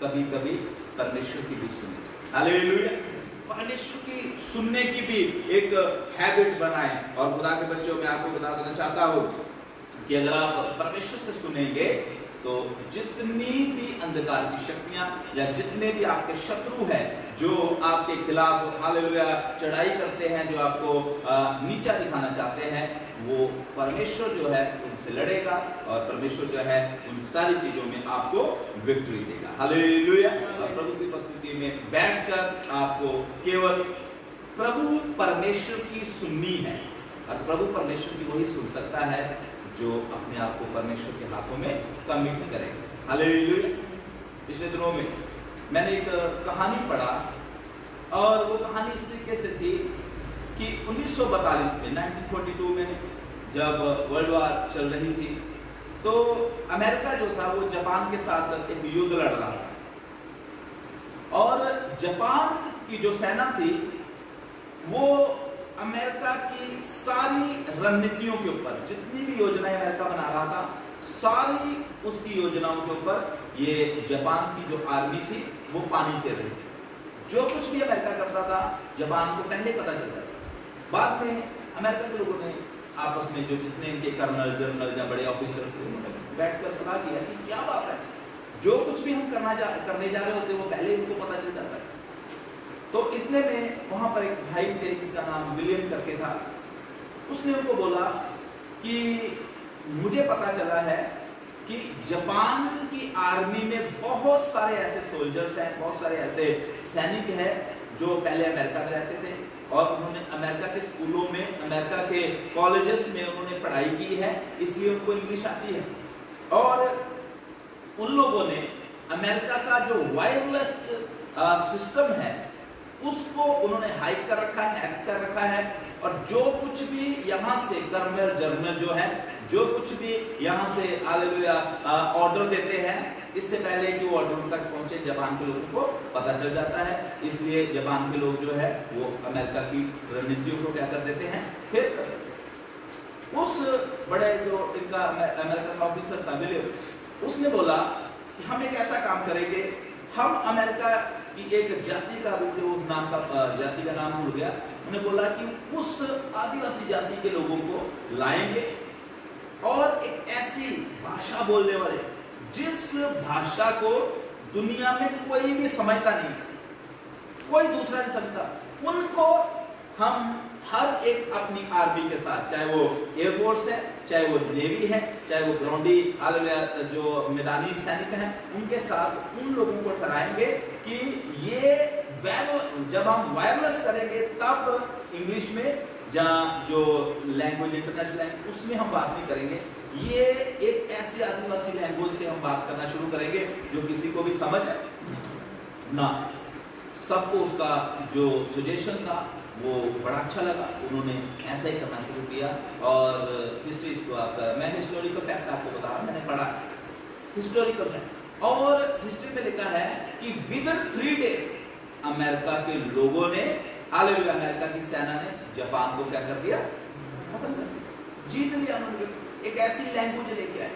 कभी कभी परमेश्वर की भी सुने। हालेलुया। परमेश्वर की सुनने की भी एक हैबिट बनाएं। और खुदा के बच्चों, मैं आपको बता देना चाहता हूं कि अगर आप परमेश्वर से सुनेंगे तो जितनी भी अंधकार की शक्तियां या जितने भी आपके शत्रु हैं जो आपके खिलाफ हालेलुया चढ़ाई करते हैं, जो आपको नीचा दिखाना चाहते हैं, वो परमेश्वर जो है उनसे लड़ेगा और परमेश्वर जो है उन सारी चीजों में आपको विक्ट्री देगा। हालेलुया। और प्रभु की उपस्थिति में बैठकर आपको केवल प्रभु परमेश्वर की सुननी है, और प्रभु परमेश्वर की वही सुन सकता है जो अपने आप को परमेश्वर के हाथों में कमिट करे। हालेलुया। पिछले दिनों में मैंने एक कहानी पढ़ा, और वो कहानी इस तरीके से थी कि 1942 में 1942 में जब वर्ल्ड वार चल रही थी, तो अमेरिका जो था वो जापान के साथ एक युद्ध लड़ रहा था, और जापान की जो सेना थी वो अमेरिका की सारी रणनीतियों के ऊपर, जितनी भी योजनाएं अमेरिका बना रहा था, सारी उसकी योजनाओं के ऊपर ये जापान की जो आर्मी थी वो पानी फेर रही थी। जो कुछ भी अमेरिका करता था जापान को पहले पता चल जाता था। बाद में अमेरिका के लोगों ने आपस में, जो जितने इनके कर्नल जनरल या बड़े ऑफिसर्स थे, उन्होंने बैठकर सलाह किया कि क्या बात है, जो कुछ भी हम करने जा रहे होते वो पहले उनको पता चल जाता है। तो इतने में वहां पर एक भाई थे जिसका नाम विलियम करके था, उसने उनको बोला कि मुझे पता चला है कि जापान की आर्मी में बहुत सारे ऐसे सोल्जर्स हैं, बहुत सारे ऐसे सैनिक हैं जो पहले अमेरिका में रहते थे, और उन्होंने अमेरिका के स्कूलों में, अमेरिका के कॉलेजेस में उन्होंने पढ़ाई की है, इसलिए उनको इंग्लिश आती है। और उन लोगों ने अमेरिका का जो वायरलेस सिस्टम है उसको उन्होंने हाइक कर रखा है, हैक कर रखा है, और जो कुछ भी यहाँ से कर्नल जनरल जो है, जो कुछ भी यहाँ से हालेलुया ऑर्डर देते हैं, इससे पहले कि वो ऑर्डर तक पहुंचे जापान के लोगों को पता चल जाता है। इसलिए जापान के लोग जो है वो अमेरिका की रणनीतियों को क्या कर देते हैं, फेल कर देते हैं। उस बड़े जो इनका अमेरिका का ऑफिसर था विलियम, उसने बोला कि हम एक ऐसा काम करेंगे, हम अमेरिका की एक जाति का, उस नाम का जाति का नाम भूल गया, उन्होंने बोला कि उस आदिवासी जाति के लोगों को लाएंगे और एक ऐसी भाषा बोलने वाले, जिस भाषा को दुनिया में कोई भी समझता नहीं, कोई दूसरा नहीं समझता, उनको हम हर एक अपनी आर्मी के साथ, चाहे वो एयरफोर्स है, चाहे वो नेवी है, चाहे वो ग्राउंडी जो मैदानी सैनिक हैं, उनके साथ उन लोगों को ठहराएंगे कि ये जब हम वायरलेस करेंगे तब इंग्लिश में, जहाँ जो लैंग्वेज इंटरनेशनल लैंग्वेज, उसमें हम बात नहीं करेंगे, ये एक ऐसी आदिवासी लैंग्वेज से हम बात करना शुरू करेंगे जो किसी को भी समझ है ना। सबको उसका जो सजेशन था वो बड़ा अच्छा लगा, उन्होंने ऐसा ही करना शुरू किया। और हिस्ट्री इसको आपका, मैं हिस्टोरिकल फैक्ट आपको बता रहा हूँ, मैंने पढ़ा हिस्टोरिकल फैक्ट, और हिस्ट्री में लिखा है कि विदिन 3 डेज अमेरिका के लोगों ने, हालेलुया, अमेरिका की सेना ने जापान को क्या कर दिया, खत्म कर दिया, जीत लिया उन्होंने। एक ऐसी लैंग्वेज लेके आए।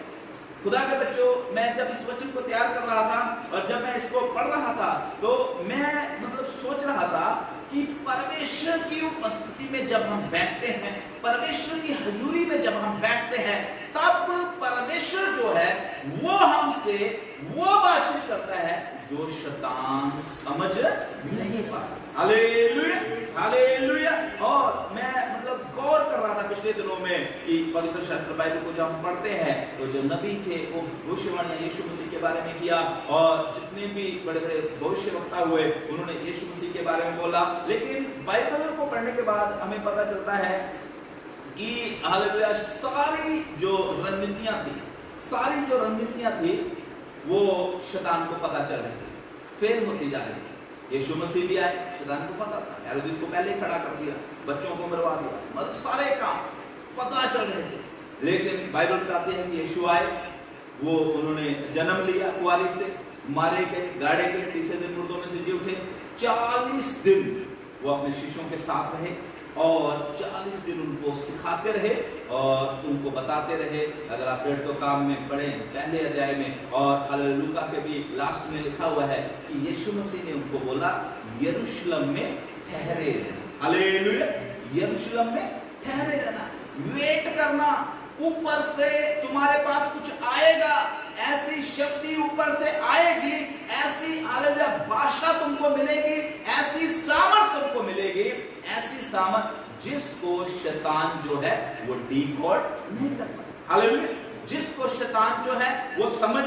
खुदा के बच्चों, मैं जब इस वचन को तैयार कर रहा था और जब मैं इसको पढ़ रहा था, तो मैं मतलब सोच रहा था कि परमेश्वर की उपस्थिति में जब हम बैठते हैं, परमेश्वर की हजूरी में जब हम बैठते हैं, तब परमेश्वर जो है वो हमसे वो बातचीत करता है जो शैतान समझ नहीं पाता। Hallelujah, hallelujah. और मैं मतलब गौर कर रहा था पिछले दिनों में कि पवित्र शास्त्र बाइबल को जब हम पढ़ते हैं तो जो नबी थे वो भविष्यवाणी यीशु मसीह के बारे में किया, और जितने भी बड़े बड़े भविष्यवक्ता हुए उन्होंने यीशु मसीह के बारे में बोला। लेकिन बाइबल को पढ़ने के बाद हमें पता चलता है कि हालेलुया, सारी जो रणनीतियां थी वो शैतान को पता चल रही थी, फेल होती जा रही थी। यीशु मसीह भी आए, शैतान को पता था, हेरोदेस को पहले खड़ा कर दिया, बच्चों को मरवा दिया, मतलब सारे काम पता चल रहे थे। लेकिन बाइबल बताती है कि यीशु आए, वो उन्होंने जन्म लिया कुआरी से, मारे गए, गाड़े गए, तीसरे दिन मुर्दों में से जी उठे, 40 दिन वो अपने शिष्यों के साथ रहे और 40 दिन उनको सिखाते रहे और उनको बताते रहे। अगर आप डेढ़ काम में पढ़ें पहले अध्याय में, और लूका के भी लास्ट में लिखा हुआ है कि यीशु मसीह ने उनको बोला यरूशलेम में ठहरे रहना। हालेलुया, यरूशलेम में ठहरे रहना, वेट करना, ऊपर से तुम्हारे पास कुछ आएगा, ऐसी शक्ति ऊपर से आएगी, ऐसी हालेलुया भाषा तुमको मिलेगी, ऐसी सामर्थ तुमको मिलेगी, ऐसी सामर्थ जिसको शैतान जो है वो डिकोड नहीं कर पाएगा। हालेलुया, जिसको शैतान जो है वो समझ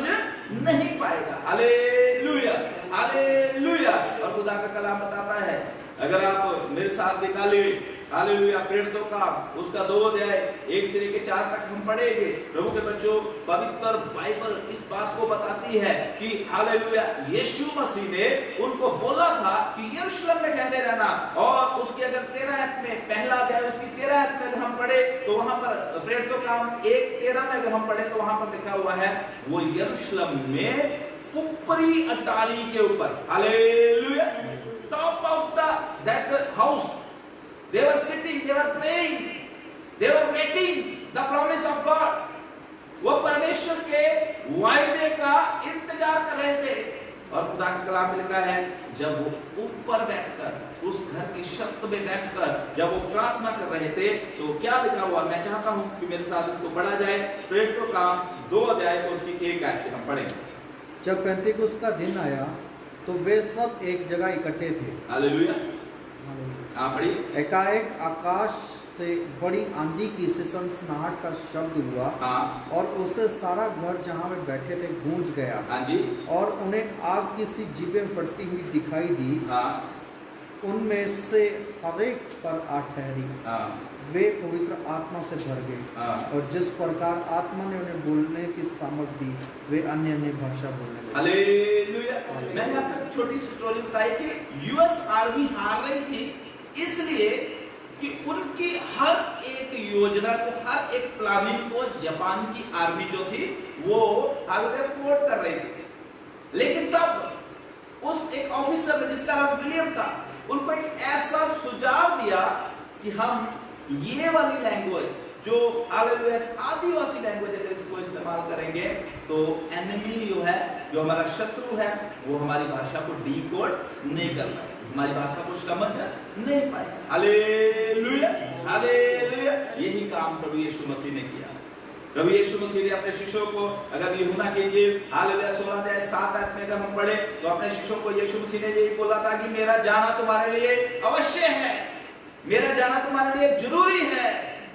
नहीं पाएगा। Hallelujah, hallelujah. और खुदा का कलाम बताता है अगर आप मेरे साथ निकालिए हालेलुया प्रेरितों का उसका 2 अध्याय 1 से लेकर 4 तक हम पढ़ेंगे। प्रभु के बच्चों, पवित्र बाइबल इस बात को बताती है कि हालेलुया यीशु मसीह ने उनको बोला था कि यरूशलेम में ठहरे रहना, और उसकी अगर 13 में पहला अध्याय उसकी 13 में अगर हम पढ़े तो वहां पर प्रेरितों का 1:13 में अगर हम पढ़े तो वहां पर लिखा हुआ है वो यरूशलेम में ऊपरी अटारी के ऊपर, hallelujah, top of that house they were sitting, they were praying, they were waiting the promise of God. वो परमेश्वर के वायदे का इंतजार कर रहे थे। और खुदा के कलाम में लिखा है जब वो ऊपर बैठकर उस घर की छत में बैठकर जब वो प्रार्थना कर रहे थे तो क्या लिखा हुआ, मैं चाहता हूं कि मेरे साथ इसको पढ़ा जाए। प्रेरितों का 2 अध्याय को उसकी 1 आयत से हम पढ़ेंगे। जब पेंतीकुस्त का दिन आया तो वे सब एक जगह इकट्ठे थे। हालेलुया, पढ़िए। एकाएक आकाश से बड़ी आंधी की सी सनसनाहट का शब्द हुआ, और उससे सारा घर जहाँ वे बैठे थे गूंज गया। हाँ जी। और उन्हें आग की सी जीभें फटती हुई दिखाई दी। उनमें से हर एक पर आ ठहरी। वे पवित्र आत्मा से भर गए, और जिस प्रकार आत्मा ने उन्हें बोलने की सामर्थ दी वे अन्य अन्य भाषा बोलने लगे। हालेलुया। मैंने आपको छोटी सी स्टोरी बताई कि यूएस आर्मी हार रही थी इसलिए कि उनकी हर एक योजना को, हर एक प्लानिंग को जापान की आर्मी जो थी वो सपोर्ट कर रही थी। लेकिन तब उस एक ऑफिसर ने जिसका नाम विलियम था, उनको एक ऐसा सुझाव दिया कि हम ये वाली लैंग्वेज जो हालेलुया आदिवासी लैंग्वेज अगर इसको इस्तेमाल करेंगे तो एनिमी जो है, जो हमारा शत्रु है, वो हमारी भाषा को डीकोड नहीं कर पाए, हमारी भाषा को समझ नहीं पाए। Hallelujah, hallelujah. यही काम प्रभु यीशु मसीह ने किया। प्रभु यीशु मसीह ने अपने शिष्यों को, अगर यूहन्ना के इंजील हालेलुया 16 अध्याय 7 आयत में अगर हम पढ़े तो अपने शिष्यों को यीशु मसीह ने यही बोला था कि मेरा जाना तुम्हारे लिए अवश्य है, मेरा जाना तुम्हारे लिए जरूरी है।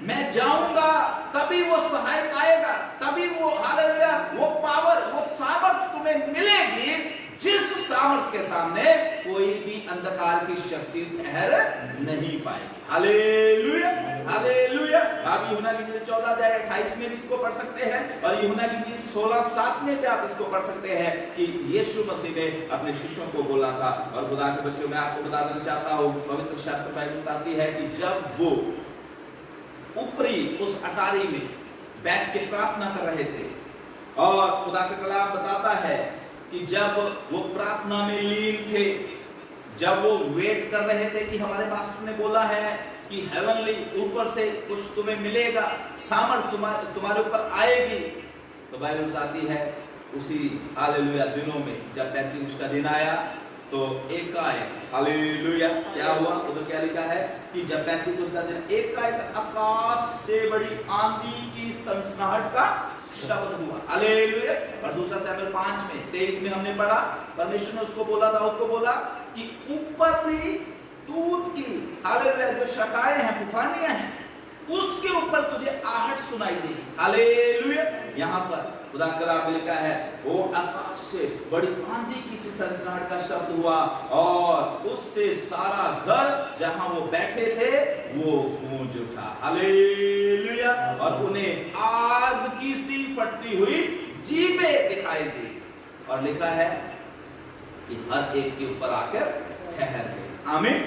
मैं जाऊंगा तभी वो सहायक आएगा, तभी वो हालेलुया वो पावर, वो सामर्थ तुम्हें मिलेगी जिस सामर्थ के सामने कोई भी अंधकार की शक्ति ठहर नहीं पाएगी। Hallelujah, hallelujah. आप यूहन्ना की इंजील 14 अध्याय 28 में भी इसको पढ़ सकते हैं, और यूहन्ना की इंजील 16:7 में भी आप इसको पढ़ सकते हैं कि यीशु मसीह ने अपने शिष्यों को बोला था। और खुदा के बच्चों, मैं आपको बता देना चाहता हूं, पवित्र शास्त्र बाइबल बताती है कि जब वो ऊपरी उस अटारी में बैठ के प्रार्थना कर रहे थे, और खुदा का कलाम बताता है कि जब वो प्रार्थना में लीन थे, जब वो वेट कर रहे थे कि हमारे मास्टर ने बोला है कि हेवनली ऊपर से कुछ तुम्हें मिलेगा, सामर्थ तुम्हारे ऊपर आएगी, तो बाइबल बताती है उसी हालेलुया दिनों में जब पेंतीकुस्त का दिन आया तो एकाएक हालेलुया क्या हुआ, उधर क्या लिखा है कि जब पेंतीकुस्त का दिन एकाएक आकाश से बड़ी आंधी की सनसनाहट का शब्द हुआ। हालेलुया। और दूसरा शमूएल 5 में 23 में हमने पढ़ा, परमेश्वर ने उसको बोला, दाऊद को बोला कि ऊपरली दूत की हालेलुया जो शाखाएं हैं, तूफानियां हैं, उसके ऊपर तुझे आहट सुनाई देगी। हालेलुया। यहाँ पर खुदा कलाम में लिखा है वो आकाश से बड़ी आंधी की सी सनसनाहट का शब्द हुआ, और उससे सारा घर जहां वो बैठे थे वो गूंज उठा। हालेलुया। और उन्हें आग की सी फटती हुई जीभें दिखाई दी, और लिखा है कि हर एक के ऊपर आकर ठहर गए। आमीन,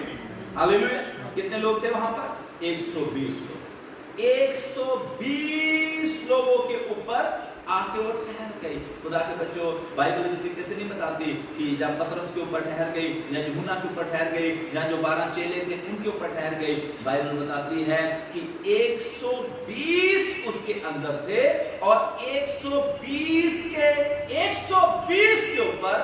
हालेलुया। कितने लोग थे वहां पर? 120 लोग। 120 लोगों के ऊपर आके वो ठहर गई। खुदा के बच्चों, बाइबल इस तरीके से नहीं बताती कि जब पतरस के ऊपर ठहर गई, या यूहन्ना के ऊपर ठहर गई, या जो 12 चेले थे उनके ऊपर ठहर गई। बाइबल बताती है कि 120 उसके अंदर थे, और 120 के ऊपर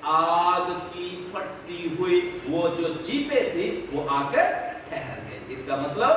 आग की फटती हुई वो जो जीभें थी वो आकर ठहर गए। इसका मतलब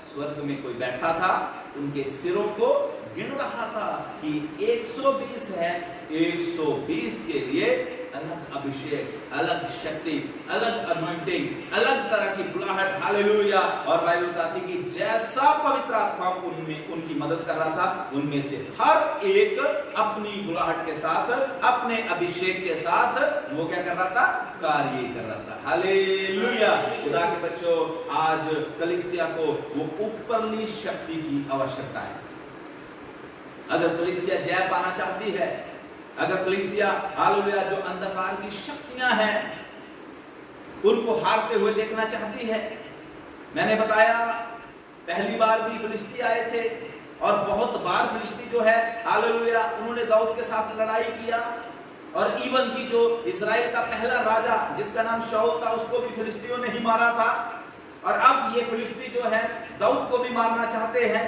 स्वर्ग में कोई बैठा था, उनके सिरों को गिन रहा था कि 120 है, 120 के लिए अलग अभिषेक, अलग शक्ति, अलग अनॉइंटिंग, अलग तरह की बुलाहट, हालेलुया। और बाइबल बताती कि जैसा पवित्र आत्मा उनमें उनकी मदद कर रहा था, उनमें से हर एक अपनी बुलाहट के साथ, अपने अभिषेक के साथ वो क्या कर रहा था? कार्य कर रहा था। हालेलुया। खुदा के बच्चों, आज कलीसिया को वो ऊपरली शक्ति की आवश्यकता है। अगर कलीसिया जय पाना चाहती है, अगर कलीसिया हालेलुया जो अंधकार की शक्तियां हैं उनको हारते हुए देखना चाहती है। मैंने बताया पहली बार भी फिलिस्ती आए थे और बहुत बार फिलिस्ती जो है हालेलुया उन्होंने दाऊद के साथ लड़ाई किया, और इवन की जो इस्राएल का पहला राजा जिसका नाम शाऊल था उसको भी फिलिस्तियों ने ही मारा था। और अब ये फिलिस्ती जो है दाऊद को भी मारना चाहते हैं,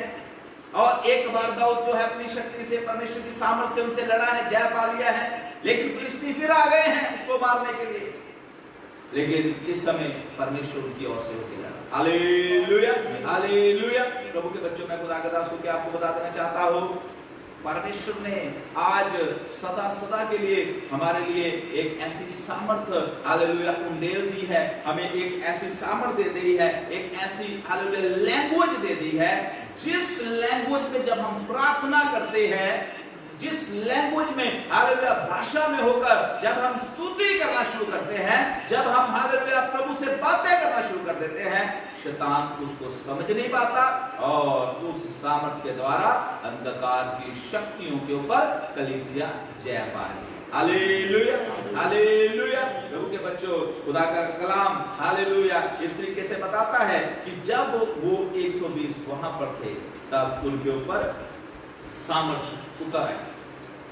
और एक बार दाऊद जो है अपनी शक्ति से, परमेश्वर की सामर्थ से उनसे लड़ा है, जय पा लिया है, लेकिन फिलिस्ती फिर आ गए हैं उसको मारने के लिए। लेकिन इस समय परमेश्वर उनकी ओर से होके लड़ा। Hallelujah, hallelujah. प्रभु के बच्चों, मैं खुदा का दास होकर आपको बता देना चाहता हूं, परमेश्वर ने आज सदा सदा के लिए हमारे लिए एक ऐसी सामर्थ हालेलुया उंडेल दी है, हमें एक ऐसी सामर्थ दे दी है, एक ऐसी हालेलुया लैंग्वेज दे दी है, जिस लैंग्वेज में जब हम प्रार्थना करते हैं, जिस लैंग्वेज में हालेलुया भाषा में होकर जब हम स्तुति करना शुरू करते हैं, जब हम हालेलुया प्रभु से बातें करना शुरू कर देते हैं, शैतान उसको समझ नहीं पाता और उस सामर्थ के द्वारा अंधकार की शक्तियों के ऊपर कलीसिया जय पा रही है। Hallelujah, hallelujah. प्रभु के बच्चों, खुदा का कलाम हालेलुया इस तरीके से बताता है कि जब वो 120 वहां पर थे तब उनके ऊपर सामर्थ उतर आई,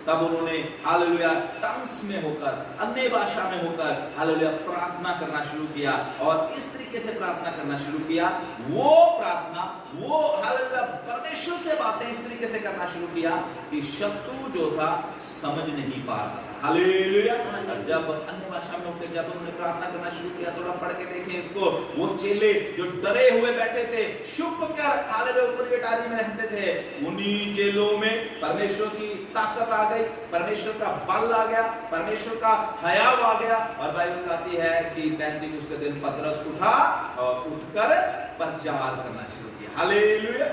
तब उन्होंने हालेलुया टंग्स में होकर, अन्य भाषा में होकर हालेलुया प्रार्थना करना शुरू किया, और इस तरीके से प्रार्थना करना शुरू किया, वो प्रार्थना, वो हालेलुया परमेश्वर से बातें इस तरीके से करना शुरू किया कि शत्रु जो था समझ नहीं पा रहा था। हालेलुया। और जब अन्य भाषा में होकर जब उन्होंने प्रार्थना करना शुरू किया, थोड़ा पढ़ के देखें इसको, वो चेले जो डरे हुए बैठे थे, छुप कर हालेलुया ऊपर की टारी में रहते थे, उन्हीं चेलों में परमेश्वर की ताकत आ गई, परमेश्वर का बल आ गया, परमेश्वर का हयाव आ गया। और बाइबल कहती है कि 35 के दिन पतरस उठा और उठकर प्रचार करना शुरू किया। हालेलुया।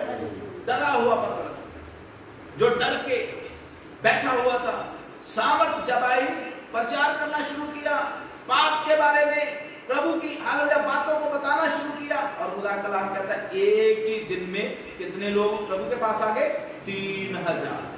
डरा हुआ पतरस जो डर के बैठा हुआ था, सामर्थ जब आई, प्रचार करना शुरू किया, पाप के बारे में, प्रभु की हालेलुया बातों को बताना शुरू किया। और खुदा का कलाम कहता है एक ही दिन में कितने लोग प्रभु के पास आ गए? 3000।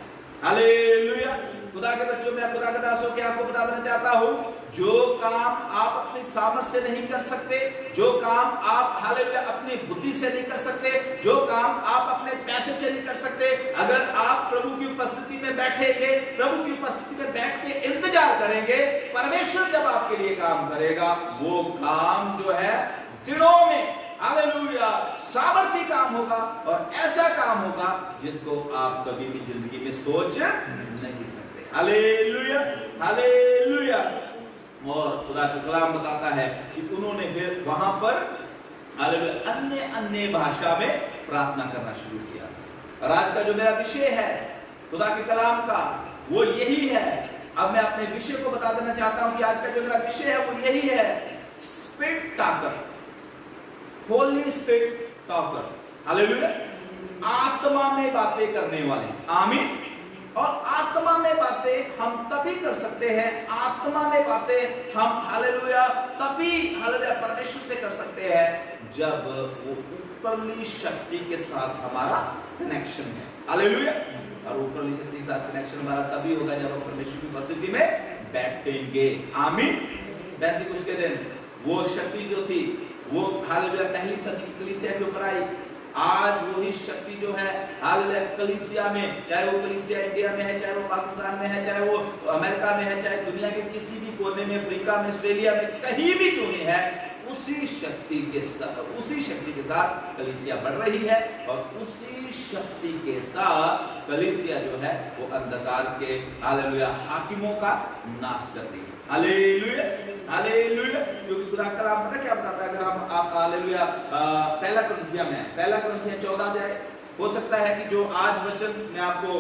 हालेलुया। खुदा के बच्चों, मैं खुदा का दास होकर आपको बता देना चाहता हूं, जो काम आप अपनी सामर्थ से नहीं कर सकते, जो काम आप हालेलुया अपनी बुद्धि से नहीं कर सकते, जो काम आप अपने पैसे से नहीं कर सकते, अगर आप प्रभु की उपस्थिति में बैठेंगे, प्रभु की उपस्थिति में बैठ के इंतजार करेंगे, परमेश्वर जब आपके लिए काम करेगा, वो काम जो है दिनों में हालेलुया सामर्थी काम होगा, और ऐसा काम होगा जिसको आप कभी भी जिंदगी में सोच नहीं सकते। Hallelujah, hallelujah. और खुदा का कलाम बताता है कि उन्होंने फिर वहां पर हालेलुया अन्य अन्य भाषा में प्रार्थना करना शुरू किया। और आज का जो मेरा विषय है खुदा के कलाम का, वो यही है। अब मैं अपने विषय को बता देना चाहता हूं कि आज का जो मेरा विषय है वो यही है, spirit talker, Holi spirit talker. Hallelujah. आत्मा में बातें करने वाले। आमीन। और आत्मा में बातें हम तभी कर सकते हैं, आत्मा में बातें हम हालेलुया तभी हालेलुया परमेश्वर से कर सकते हैं जब वो ऊपरली शक्ति के साथ हमारा कनेक्शन है। हालेलुया। और ऊपरली शक्ति के साथ कनेक्शन हमारा तभी होगा जब हम परमेश्वर की उपस्थिति में बैठेंगे। आमीन। 35 के दिन वो शक्ति जो थी वो हालेलुया पहली सदी की कलीसिया के ऊपर आई। आज वही शक्ति जो है हालेलुया कलीसिया में, चाहे वो कलीसिया इंडिया में है, चाहे वो पाकिस्तान में है, चाहे वो अमेरिका में है, चाहे दुनिया के किसी भी कोने में, अफ्रीका में, ऑस्ट्रेलिया में, कहीं भी क्यों नहीं है, उसी शक्ति के साथ कलीसिया बढ़ रही है, और उसी शक्ति के साथ कलीसिया जो है वो अंधकार के हालेलुया हाकिमों का नाश कर रही है। Hallelujah, hallelujah. क्योंकि खुदा का कलाम पता क्या बताता है? अगर हम आप हालेलुया पहला कुरिन्थिया 14 अध्याय, हो सकता है कि जो आज वचन मैं आपको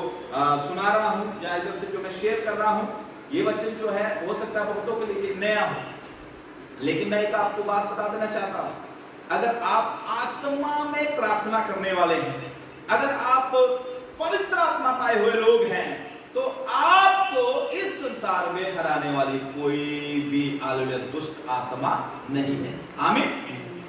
सुना रहा हूं या इधर से जो मैं शेयर कर रहा हूं, ये वचन जो है हो सकता है बहुतों के लिए नया हो, लेकिन मैं एक आपको बात बता देना चाहता हूं, अगर आप आत्मा में प्रार्थना करने वाले हैं, अगर आप पवित्र आत्मा पाए हुए लोग हैं, तो आपको इस संसार में हराने वाली कोई भी हालेलुया दुष्ट आत्मा नहीं है। आमीन।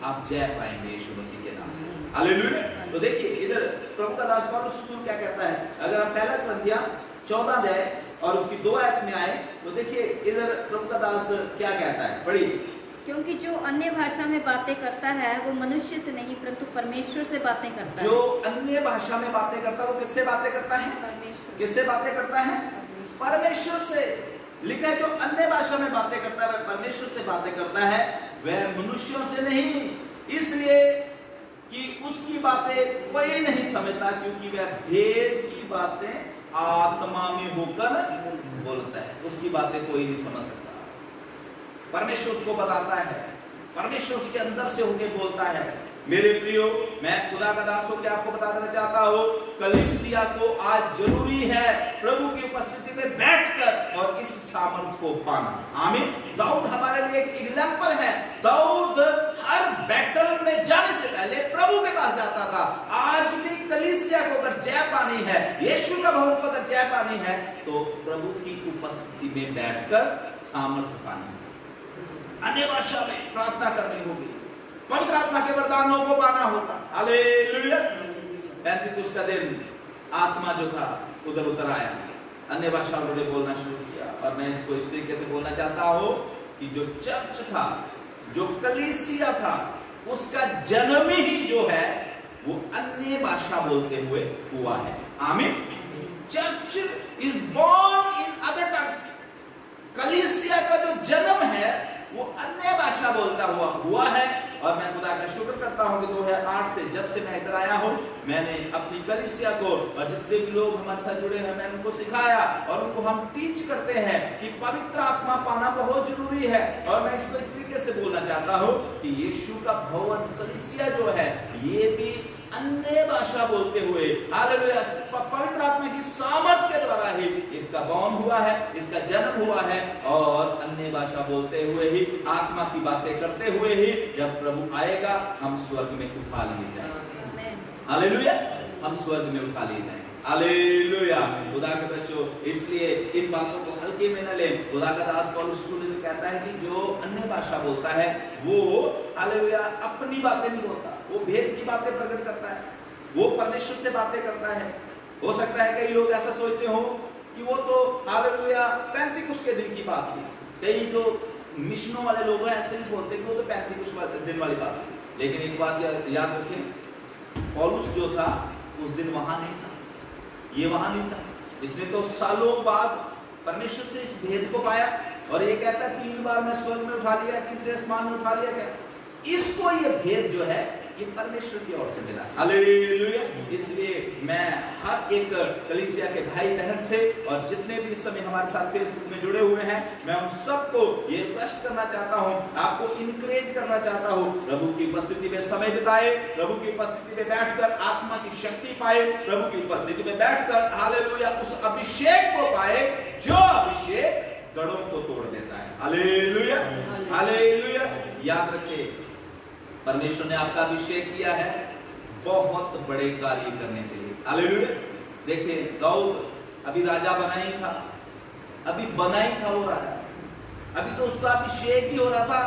आप जय पाएंगे यीशु मसीह के नाम से। हालेलुया। तो देखिए इधर प्रभु का दास पौलुस रसूल क्या कहता है, अगर हम पहला कुरिन्थियों 14 अध्याय और उसकी 2 आयत में आए तो देखिए इधर प्रभु का दास क्या कहता है, पढ़िए। क्योंकि जो अन्य भाषा में बातें करता है वो मनुष्य से नहीं परंतु परमेश्वर से बातें करता है। जो अन्य भाषा में बातें करता है वो किससे बातें करता है? परमेश्वर। किससे बातें करता है? परमेश्वर से। लिखा है जो अन्य भाषा में बातें करता है वह परमेश्वर से बातें करता है, वह मनुष्यों से नहीं, इसलिए कि उसकी बातें कोई नहीं समझता, क्योंकि वह भेद की बातें आत्मा में होकर बोलता है। उसकी बातें कोई नहीं समझ सकता। परमेश्वर उसको बताता है, परमेश्वर उसके अंदर से होके बोलता है। मेरे प्रियो, मैं खुदा का दास होकर आपको बता देना चाहता हूं, कलीसिया को आज जरूरी है प्रभु की उपस्थिति में बैठकर और इस सामर्थ को पाना। आमीन। दाऊद हमारे लिए एक एग्जाम्पल है। दाऊद हर बैटल में जाने से पहले प्रभु के पास जाता था। आज भी कलीसिया को अगर जय पानी है, यीशु का भवन को अगर जय पानी है, तो प्रभु की उपस्थिति में बैठकर सामर्थ पानी, अन्य भाषा में प्रार्थना करनी होगी, पवित्र आत्मा के वरदानों को पाना होगा। हालेलुया। पेंतिकुस्त का दिन आत्मा जो था उधर उतर आया, अन्य भाषा उन्होंने बोलना शुरू किया। और मैं इसको इस तरीके से बोलना चाहता हूं कि जो चर्च था, जो कलीसिया था, उसका जन्म ही जो है वो अन्य भाषा बोलते हुए हुआ है। आमीन। Church is born in other tongues. कलीसिया का जो जन्म है वो अन्य भाषा बोलता हुआ है। और मैं खुदा का शुक्र करता हूं कि 2008 से जब से मैं इधर आया हूं, मैंने अपनी कलीसिया को और जितने भी लोग हमारे साथ जुड़े हैं, मैंने उनको सिखाया और उनको हम टीच करते हैं कि पवित्र आत्मा पाना बहुत जरूरी है। और मैं इसको इस तरीके से बोलना चाहता हूं कि यीशु का भवन कलीसिया जो है, ये भी अन्य भाषा बोलते हुए, हालेलुया, पवित्र आत्मा की सामर्थ के द्वारा ही इसका बॉर्न हुआ है, इसका जन्म हुआ है। और अन्य भाषा बोलते हुए ही, आत्मा की बातें करते हुए ही जब प्रभु आएगा, हम स्वर्ग में उठा लिए जाएंगे। हालेलुया। हम स्वर्ग में उठा लिए जाएंगे। हालेलुया। खुदा के बच्चों, इसलिए इन बातों को हल्के में न ले। खुदा का दास पौलुस रसूल कहता है कि जो अन्य भाषा बोलता है वो, हालेलुया, अपनी बातें नहीं बोलता, वो भेद की बातें प्रकट करता है, वो परमेश्वर से बातें करता है। हो सकता है कई लोग ऐसा सोचते हो कि वो तो हालेलुया पेंतिकुस्त के दिन की बात थी। कई जो मिशनों वाले लोग हैं ऐसे भी बोलते हैं कि वो तो पेंतिकुस्त दिन वाली बात थी। लेकिन एक बात याद रखें, पौलुस जो था उस दिन वहां नहीं था, ये वहां नहीं था। इसने तो सालों बाद परमेश्वर से इस भेद को पाया और ये कहता है 3 बार मैं स्वर्ग में उठा लिया, तीसरे आसमान में उठा लिया गया। इसको ये भेद जो है ये परमेश्वर की ओर से मिला। हालेलुया। इसलिए मैं हर एक कलीसिया के भाई बहन से और जितने भी इस समय हमारे साथ फेसबुक में जुड़े हुए हैं, मैं उन सबको ये रिक्वेस्ट करना चाहता हूं, आपको इनकरेज करना चाहता हूं, प्रभु की उपस्थिति में समय बिताए, प्रभु की उपस्थिति में बैठकर आत्मा की शक्ति पाए, प्रभु की उपस्थिति में बैठकर हालेलुया उस अभिषेक को पाए जो अभिषेक गढ़ों को तोड़ देता है। हालेलुया। हालेलुया। याद रखें, परमेश्वर ने आपका अभिषेक किया है बहुत बड़े कार्य करने के लिए। हालेलुया। देखिए, दाऊद अभी राजा बना ही था, अभी बना ही था वो राजा, अभी तो उसका अभिषेक ही हो रहा था,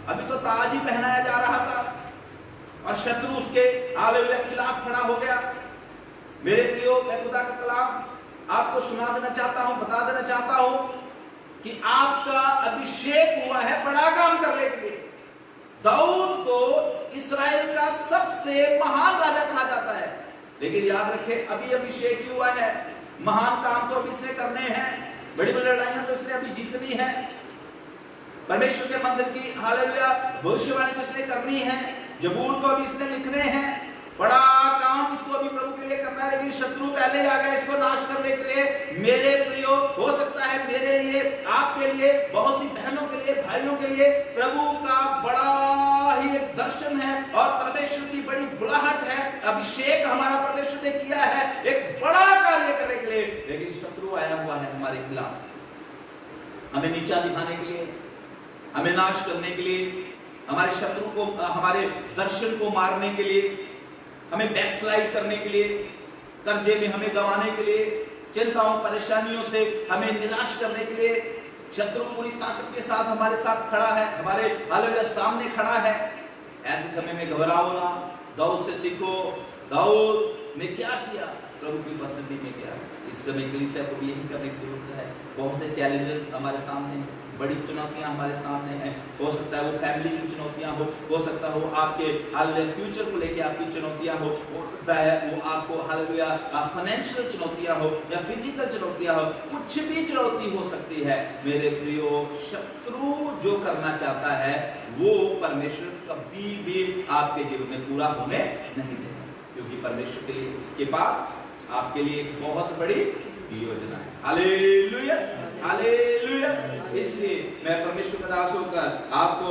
अभी तो ताज ही पहनाया जा रहा था और शत्रु उसके हालेलुया खिलाफ खड़ा हो गया। मेरे प्रियो, मैं खुदा का कलाम आपको सुना देना चाहता हूं, बता देना चाहता हूं कि आपका अभिषेक हुआ है बड़ा काम करने के लिए। दाऊद को इस्राएल का सबसे महान राजा कहा जाता है, लेकिन याद रखें अभी अभिषेक ही हुआ है। महान काम तो अभी इसने करने हैं, बड़ी बड़ी लड़ाइयां तो इसने अभी जीतनी है, परमेश्वर के मंदिर की हालेलुया भविष्यवाणी तो इसने करनी है, जबूर को अभी इसने लिखने हैं, बड़ा काम इसको अभी प्रभु के लिए करना है। लेकिन शत्रु पहले आ गया इसको नाश करने के लिए। मेरे प्रियो, हो सकता है मेरे लिए, आपके लिए, बहुत सी बहनों के लिए, भाइयों के लिए प्रभु का बड़ा ही एक दर्शन है और परमेश्वर की बड़ी बुलाहट है, अभिषेक हमारा परमेश्वर ने किया है एक बड़ा कार्य करने के लिए। लेकिन शत्रु आया हुआ है हमारे खिलाफ, हमें नीचा दिखाने के लिए, हमें नाश करने के लिए, हमारे शत्रु को, हमारे दर्शन को मारने के लिए, हमें बैकस्लाइड करने के लिए, कर्जे में हमें गंवाने के लिए, चिंताओं परेशानियों से हमें निराश करने के लिए शत्रु पूरी ताकत के साथ हमारे साथ खड़ा है, हमारे हालेलुया सामने खड़ा है। ऐसे समय में घबराओ ना, दाऊद से सीखो। दाऊद ने क्या किया? प्रभु की उपस्थिति में क्या? इस समय कलीसिया को भी यही करने की जरूरत है। बहुत से चैलेंजेस हमारे सामने हैं, बड़ी चुनौतियां हमारे सामने हैं। हो सकता है वो फैमिली की चुनौतियां हो सकता है वो आपके हालेलुया फ्यूचर को लेके आपकी चुनौतियां हो सकता है वो आपको हालेलुया फाइनेंशियल चुनौतियां हो या फिजिकल चुनौतियां हो, कुछ भी चुनौती हो सकती है। मेरे प्रियो, शत्रु जो करना चाहता है वो परमेश्वर कभी भी आपके जीवन में पूरा होने नहीं देगा, क्योंकि परमेश्वर के पास आपके लिए एक बहुत बड़ी योजना है। Hallelujah, hallelujah. इसलिए मैं परमेश्वर का दास होकर आपको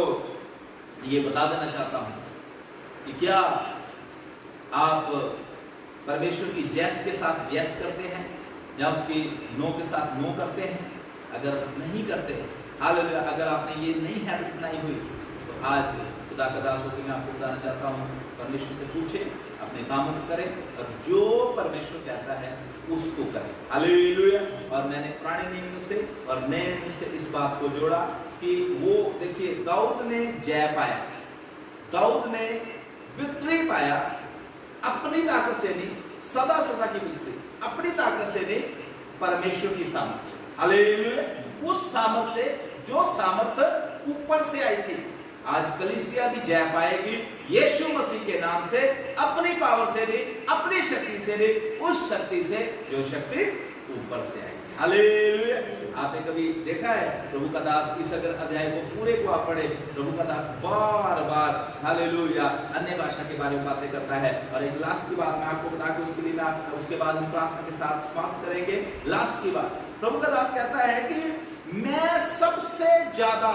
ये बता देना चाहता हूं कि क्या आप परमेश्वर की यस के साथ यस करते हैं या उसकी नो के साथ नो करते हैं? अगर नहीं करते, हालेलुया, अगर आपने ये नई हैबिट बनाई हुई तो आज खुदा का दास होकर मैं आपको बताना चाहता हूं, परमेश्वर से पूछे, अपने कामों को करें और जो परमेश्वर कहता है उसको करें। हालेलुया। और मैंने पुराने नियम से और नए नियम से इस बात को जोड़ा कि वो देखिए, दाऊद ने जय पाया, दाऊद ने विक्ट्री पाया, अपनी ताकत से नहीं, सदा सदा की विक्ट्री अपनी ताकत से नहीं, परमेश्वर की सामर्थ से। हालेलुया। उस सामर्थ से जो सामर्थ ऊपर से आई थी। आज कलीसिया भी जय पाएगी यीशु मसीह के नाम से, अपनी पावर से नहीं, अपनी शक्ति से नहीं, उस शक्ति से जो शक्ति ऊपर से आएगी। हालेलुया। आपने कभी देखा है प्रभु का दास, इस अगर अध्याय को पूरे को आप पढ़े, प्रभु का दास बार बार हालेलुया अन्य भाषा के बारे में बातें करता है। और एक लास्ट की बात मैं आपको बता के उसके लिए मैं उसके बाद हम प्रार्थना के साथ समाप्त करेंगे। लास्ट की बात, प्रभु का दास कहता है कि मैं सबसे ज्यादा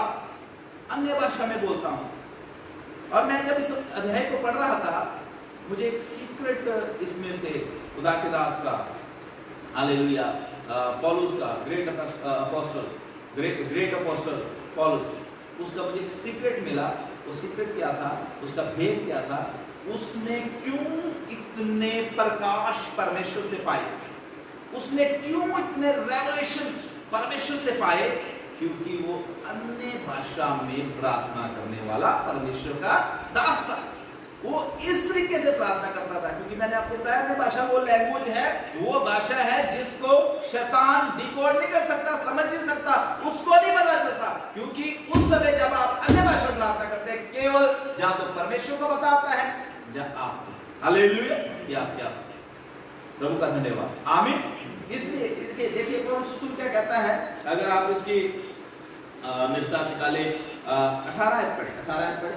अन्य भाषा में बोलता हूं। और मैं जब इस अध्याय को पढ़ रहा था, मुझे एक सीक्रेट इसमें से खुदा के दास का, हालेलुया, पौलुस का, ग्रेट अपोस्टल पौलुस, उसका मुझे एक सीक्रेट मिला। वो सीक्रेट क्या था, उसका भेद क्या था, उसने क्यों इतने प्रकाश परमेश्वर से पाए, उसने क्यों इतने रेवलेशन परमेश्वर से पाए? क्योंकि वो अन्य भाषा में प्रार्थना करने वाला परमेश्वर का दास था। वो इस तरीके से प्रार्थना करता था, क्योंकि मैंने आपको बताया अन्य भाषा वो लैंग्वेज है, वो भाषा है जिसको शैतान डिकोड नहीं कर सकता, समझ नहीं सकता, उसको नहीं पता चलता। क्योंकि उस समय जब आप अन्य भाषा में प्रार्थना करते हैं, केवल जहां तो परमेश्वर को बताता है, जहां आपको। हालेलुया। क्या प्रभु का धन्यवाद, आमीन। इसलिए देखिए पौलुस क्या कहता है, अगर आप इसकी मेरे साथ निकाले 18 आयत पढ़े।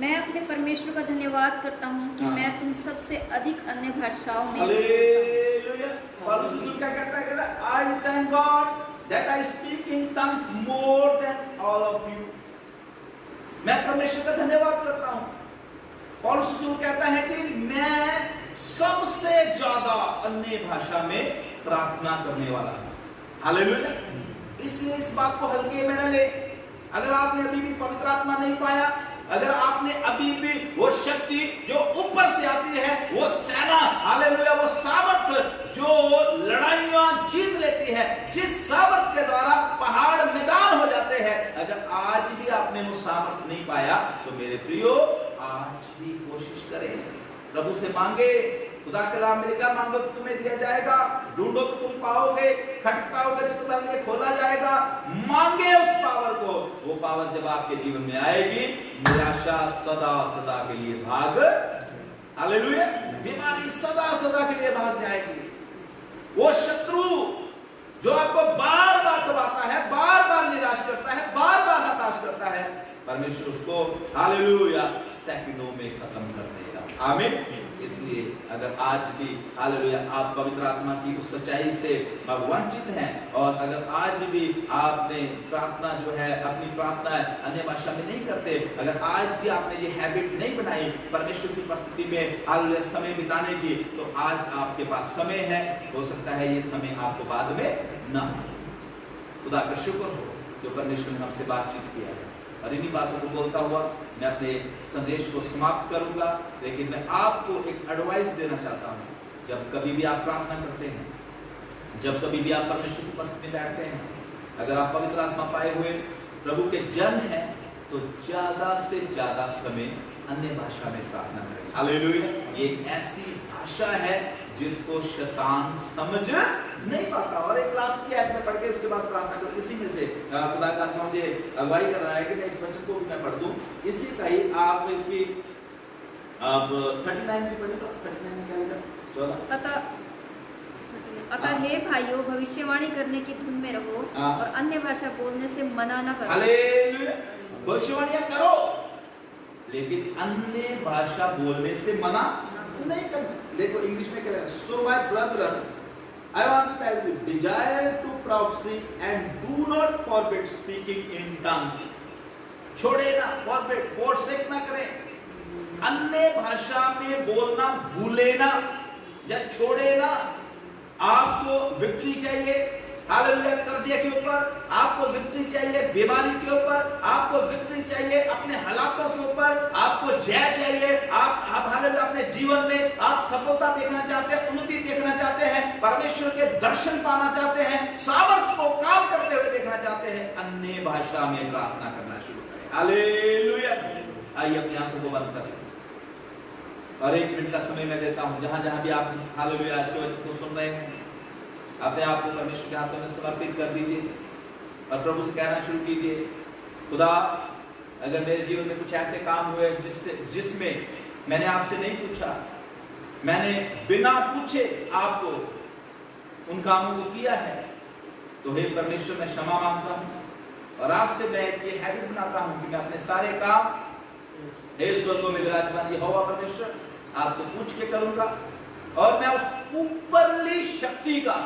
मैं अपने परमेश्वर का धन्यवाद करता हूँ कि मैं तुम सबसे अधिक अन्य भाषाओं में। हालेलुया। पौलुस क्या कहता है? I thank God that I speak in tongues more than all of you। मैं परमेश्वर का धन्यवाद करता हूँ। पौलुस कहता है कि मैं सबसे ज्यादा अन्य भाषा में प्रार्थना करने वाला हूँ। हालेलुया। इसलिए इस बात को हल्के में न ले। अगर आपने अभी भी पवित्र आत्मा नहीं पाया, अगर आपने अभी भी वो शक्ति जो ऊपर से आती है, वो सेना, हालेलुया, वो सामर्थ जो लड़ाइयां जीत लेती है, जिस सामर्थ के द्वारा पहाड़ मैदान हो जाते हैं, अगर आज भी आपने वो सामर्थ नहीं पाया, तो मेरे प्रियो आज भी कोशिश करें, प्रभु से मांगे। खुदा के नाम में लिखा, मांगो तो तुम्हें दिया जाएगा, ढूंढो तो तुम पाओगे, खटखटाओगे तो तुम्हारे लिए खोला जाएगा। मांगे उस पावर को। वो पावर जब आपके जीवन में आएगी, निराशा सदा सदा के लिए भाग, हालेलुया, बीमारी सदा सदा के लिए भाग जाएगी। वो शत्रु जो आपको बार बार दबाता है, बार बार निराश करता है, बार बार हताश करता है, परमेश्वर उसको हालेलुया सेकंडों में खत्म कर देगा। आमीन। इसलिए अगर आज भी हालेलुया आप पवित्र आत्मा की उस सच्चाई से वंचित हैं, और अगर आज भी आपने प्रार्थना जो है, अपनी प्रार्थना अन्य भाषा में नहीं करते, अगर आज भी आपने ये हैबिट नहीं बनाई परमेश्वर की उपस्थिति में हालेलुया समय बिताने की, तो आज आपके पास समय है। हो सकता है ये समय आपको बाद में ना मिले। खुदा का शुक्र हो जो परमेश्वर ने हमसे बातचीत किया है। और इन्हीं बातों को बोलता हुआ मैं अपने संदेश को समाप्त करूंगा, लेकिन मैं आपको एक एडवाइस देना चाहता हूं। जब कभी भी आप प्रार्थना करते हैं, जब कभी भी आप परमेश्वर की उपस्थिति में बैठते हैं, अगर आप पवित्र आत्मा पाए हुए प्रभु के जन हैं, तो ज्यादा से ज्यादा समय अन्य भाषा में प्रार्थना करें। हालेलुया। ये एक ऐसी भाषा है जिसको शैतान समझ नहीं पाता। और एक लास्ट की आयत में पढ़ के उसके बाद प्रार्थना करो। इसी में से खुदा का आत्मा मुझे अगुवाई कर रहा है कि मैं इस वचन को भी मैं पढ़ दूं। इसी का ही आप इसकी आप 39 की पढ़ेगा। 39 क्या लिखा? 14। अतः हे भाइयों, भविष्यवाणी करने की धुन में रहो और अन्य भाषा बोलने से मना न करो। हालेलुया। भविष्यवाणियां करो, लेकिन अन्य भाषा बोलने से मना नहीं करना। देखो इंग्लिश में क्या है, so my brethren I want to tell you, desire to prophesy and do not forbid speaking in tongues. छोड़े ना, फॉरबिड, फोरसेक ना करें। अन्य भाषा में बोलना भूले ना या छोड़े ना। आपको विक्ट्री चाहिए, हालेलुया, कर्जे के ऊपर आपको विक्ट्री चाहिए, बीमारी के ऊपर आपको विक्ट्री चाहिए, अपने हालातों के ऊपर आपको जय चाहिए। आप हालेलुया अपने जीवन में आप सफलता देखना चाहते हैं, उन्नति देखना चाहते हैं, परमेश्वर के दर्शन पाना चाहते हैं, सामर्थ्य को काम करते हुए देखना चाहते हैं, अन्य भाषा में प्रार्थना करना शुरू करें। हालेलुया। आइए अपनी आंखों को बंद करें और 1 मिनट का समय मैं देता हूं। जहां जहां भी आप हालेलुया आज के वचन को सुन रहे हैं, अपने आप को परमेश्वर के हाथों में समर्पित कर दीजिए और प्रभु से कहना शुरू कीजिए, खुदा अगर मेरे जीवन में कुछ ऐसे काम हुए जिसमें मैंने आपसे नहीं पूछा, मैंने बिना पूछे आपको उन कामों को किया है, तो हे परमेश्वर मैं क्षमा मांगता हूं। और आज से मैं ये हैबिट बनाता हूं कि मैं अपने सारे काम हे स्वर्गों में विराजमान यहोवा परमेश्वर आपसे पूछ के करूंगा और मैं उस ऊपरली शक्ति का,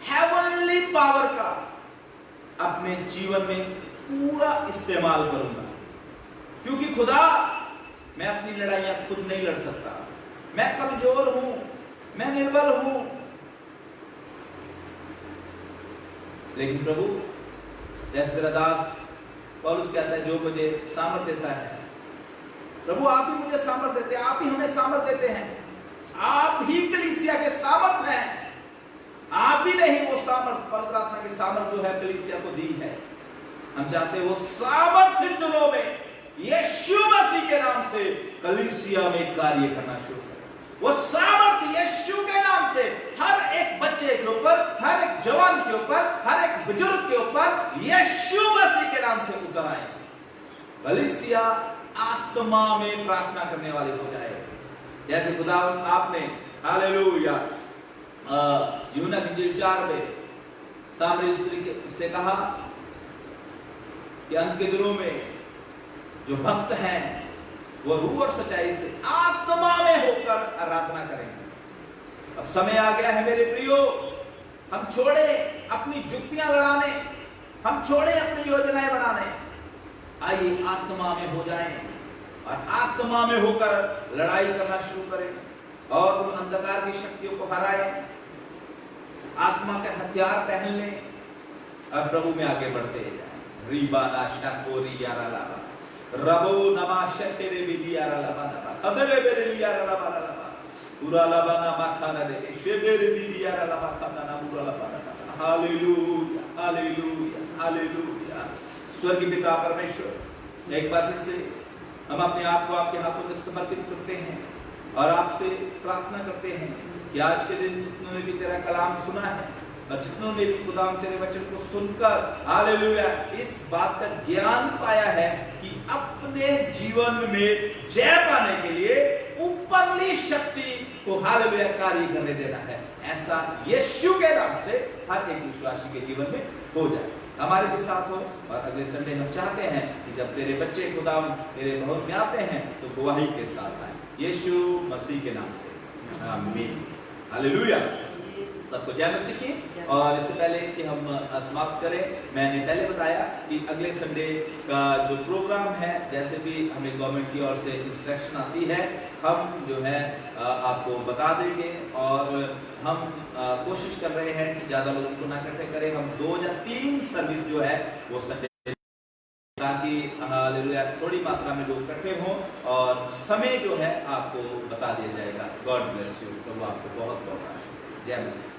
हेवनली पावर का अपने जीवन में पूरा इस्तेमाल करूंगा। क्योंकि खुदा मैं अपनी लड़ाइयां खुद नहीं लड़ सकता, मैं कमजोर हूं, मैं निर्बल हूं, लेकिन प्रभु जैसे तेरा दास पौलुस कहता है, जो मुझे सामर्थ्य देता है, प्रभु आप ही मुझे सामर्थ्य देते हैं, आप ही हमें सामर्थ्य देते हैं, आप ही कलीसिया के सामर्थ हैं। आप ही नहीं, वो सामर्थ पवित्र आत्मा की सामर्थ जो है कलीसिया को दी है। हम चाहते हैं वो सामर्थ इन दिनों में यीशु मसीह के नाम से कलीसिया में कार्य करना शुरू करें। वो सामर्थ यीशु के नाम से हर एक बच्चे के ऊपर, हर एक जवान के ऊपर, हर एक बुजुर्ग के ऊपर यीशु मसीह के नाम से उतर आए। कलीसिया आत्मा में प्रार्थना करने वाले हो जाए। जैसे खुदा आपने हालेलुया यूहन्ना की इंजील 4 में सामरी स्त्री से कहा कि अंत के दिनों में जो भक्त हैं वो रूह और सच्चाई से आत्मा में होकर आराधना करेंगे। अब समय आ गया है मेरे प्रियो, हम छोड़े अपनी जुक्तियां लड़ाने, हम छोड़े अपनी योजनाएं बनाने, आइए आत्मा में हो जाएं और आत्मा में होकर लड़ाई करना शुरू करें और उन अंधकार की शक्तियों को हराएं, आत्मा के हथियार पहन लें और प्रभु में आगे बढ़ते जाएं। रीबाना शकोरी यारा लाबा रबो नमा शकेरे बिदियारा लाबा लाबा खदरे बेरे लियारा लाबा लाबा पूरा लाबा ना माखाना रे शेबेरे बिदियारा लाबा खाना ना पूरा लाबा लाबा। Hallelujah hallelujah hallelujah. स्वर्गीय पिता परमेश्वर, एक बार फिर से हम अपने आप को आपके हाथों में समर्पित करते हैं और आपसे प्रार्थना करते हैं कि आज के दिन जितनों ने भी तेरा कलाम सुना है और जितनों ने भी खुदा तेरे वचन को सुनकर हालेलुया इस बात का ज्ञान पाया है कि अपने जीवन में जय पाने के लिए ऊपरली शक्ति को हालेलुया कार्य करने देना है, ऐसा यीशु के नाम से हर एक विश्वासी के जीवन में हो जाए। हमारे भी साथ हो। और अगले संडे हम चाहते हैं कि जब तेरे बच्चे खुदा तेरे भवन में आते हैं तो गवाही के साथ आए, यीशु मसीह के नाम से आमीन। हालेलुया। सबको जय मसीह की। और इससे पहले कि हम समाप्त करें, मैंने पहले बताया कि अगले संडे का जो प्रोग्राम है, जैसे भी हमें गवर्नमेंट की ओर से इंस्ट्रक्शन आती है, हम जो है आपको बता देंगे। और हम कोशिश कर रहे हैं कि ज़्यादा लोगों को ना इकट्ठे करें, हम 2 या 3 सर्विस जो है वो संडे, ताकि हालेलुया थोड़ी मात्रा में लोग इकट्ठे हों और समय जो है आपको बता दिया जाएगा। God bless you. तो वो आपको बहुत बहुत आशीष। जय मसीह।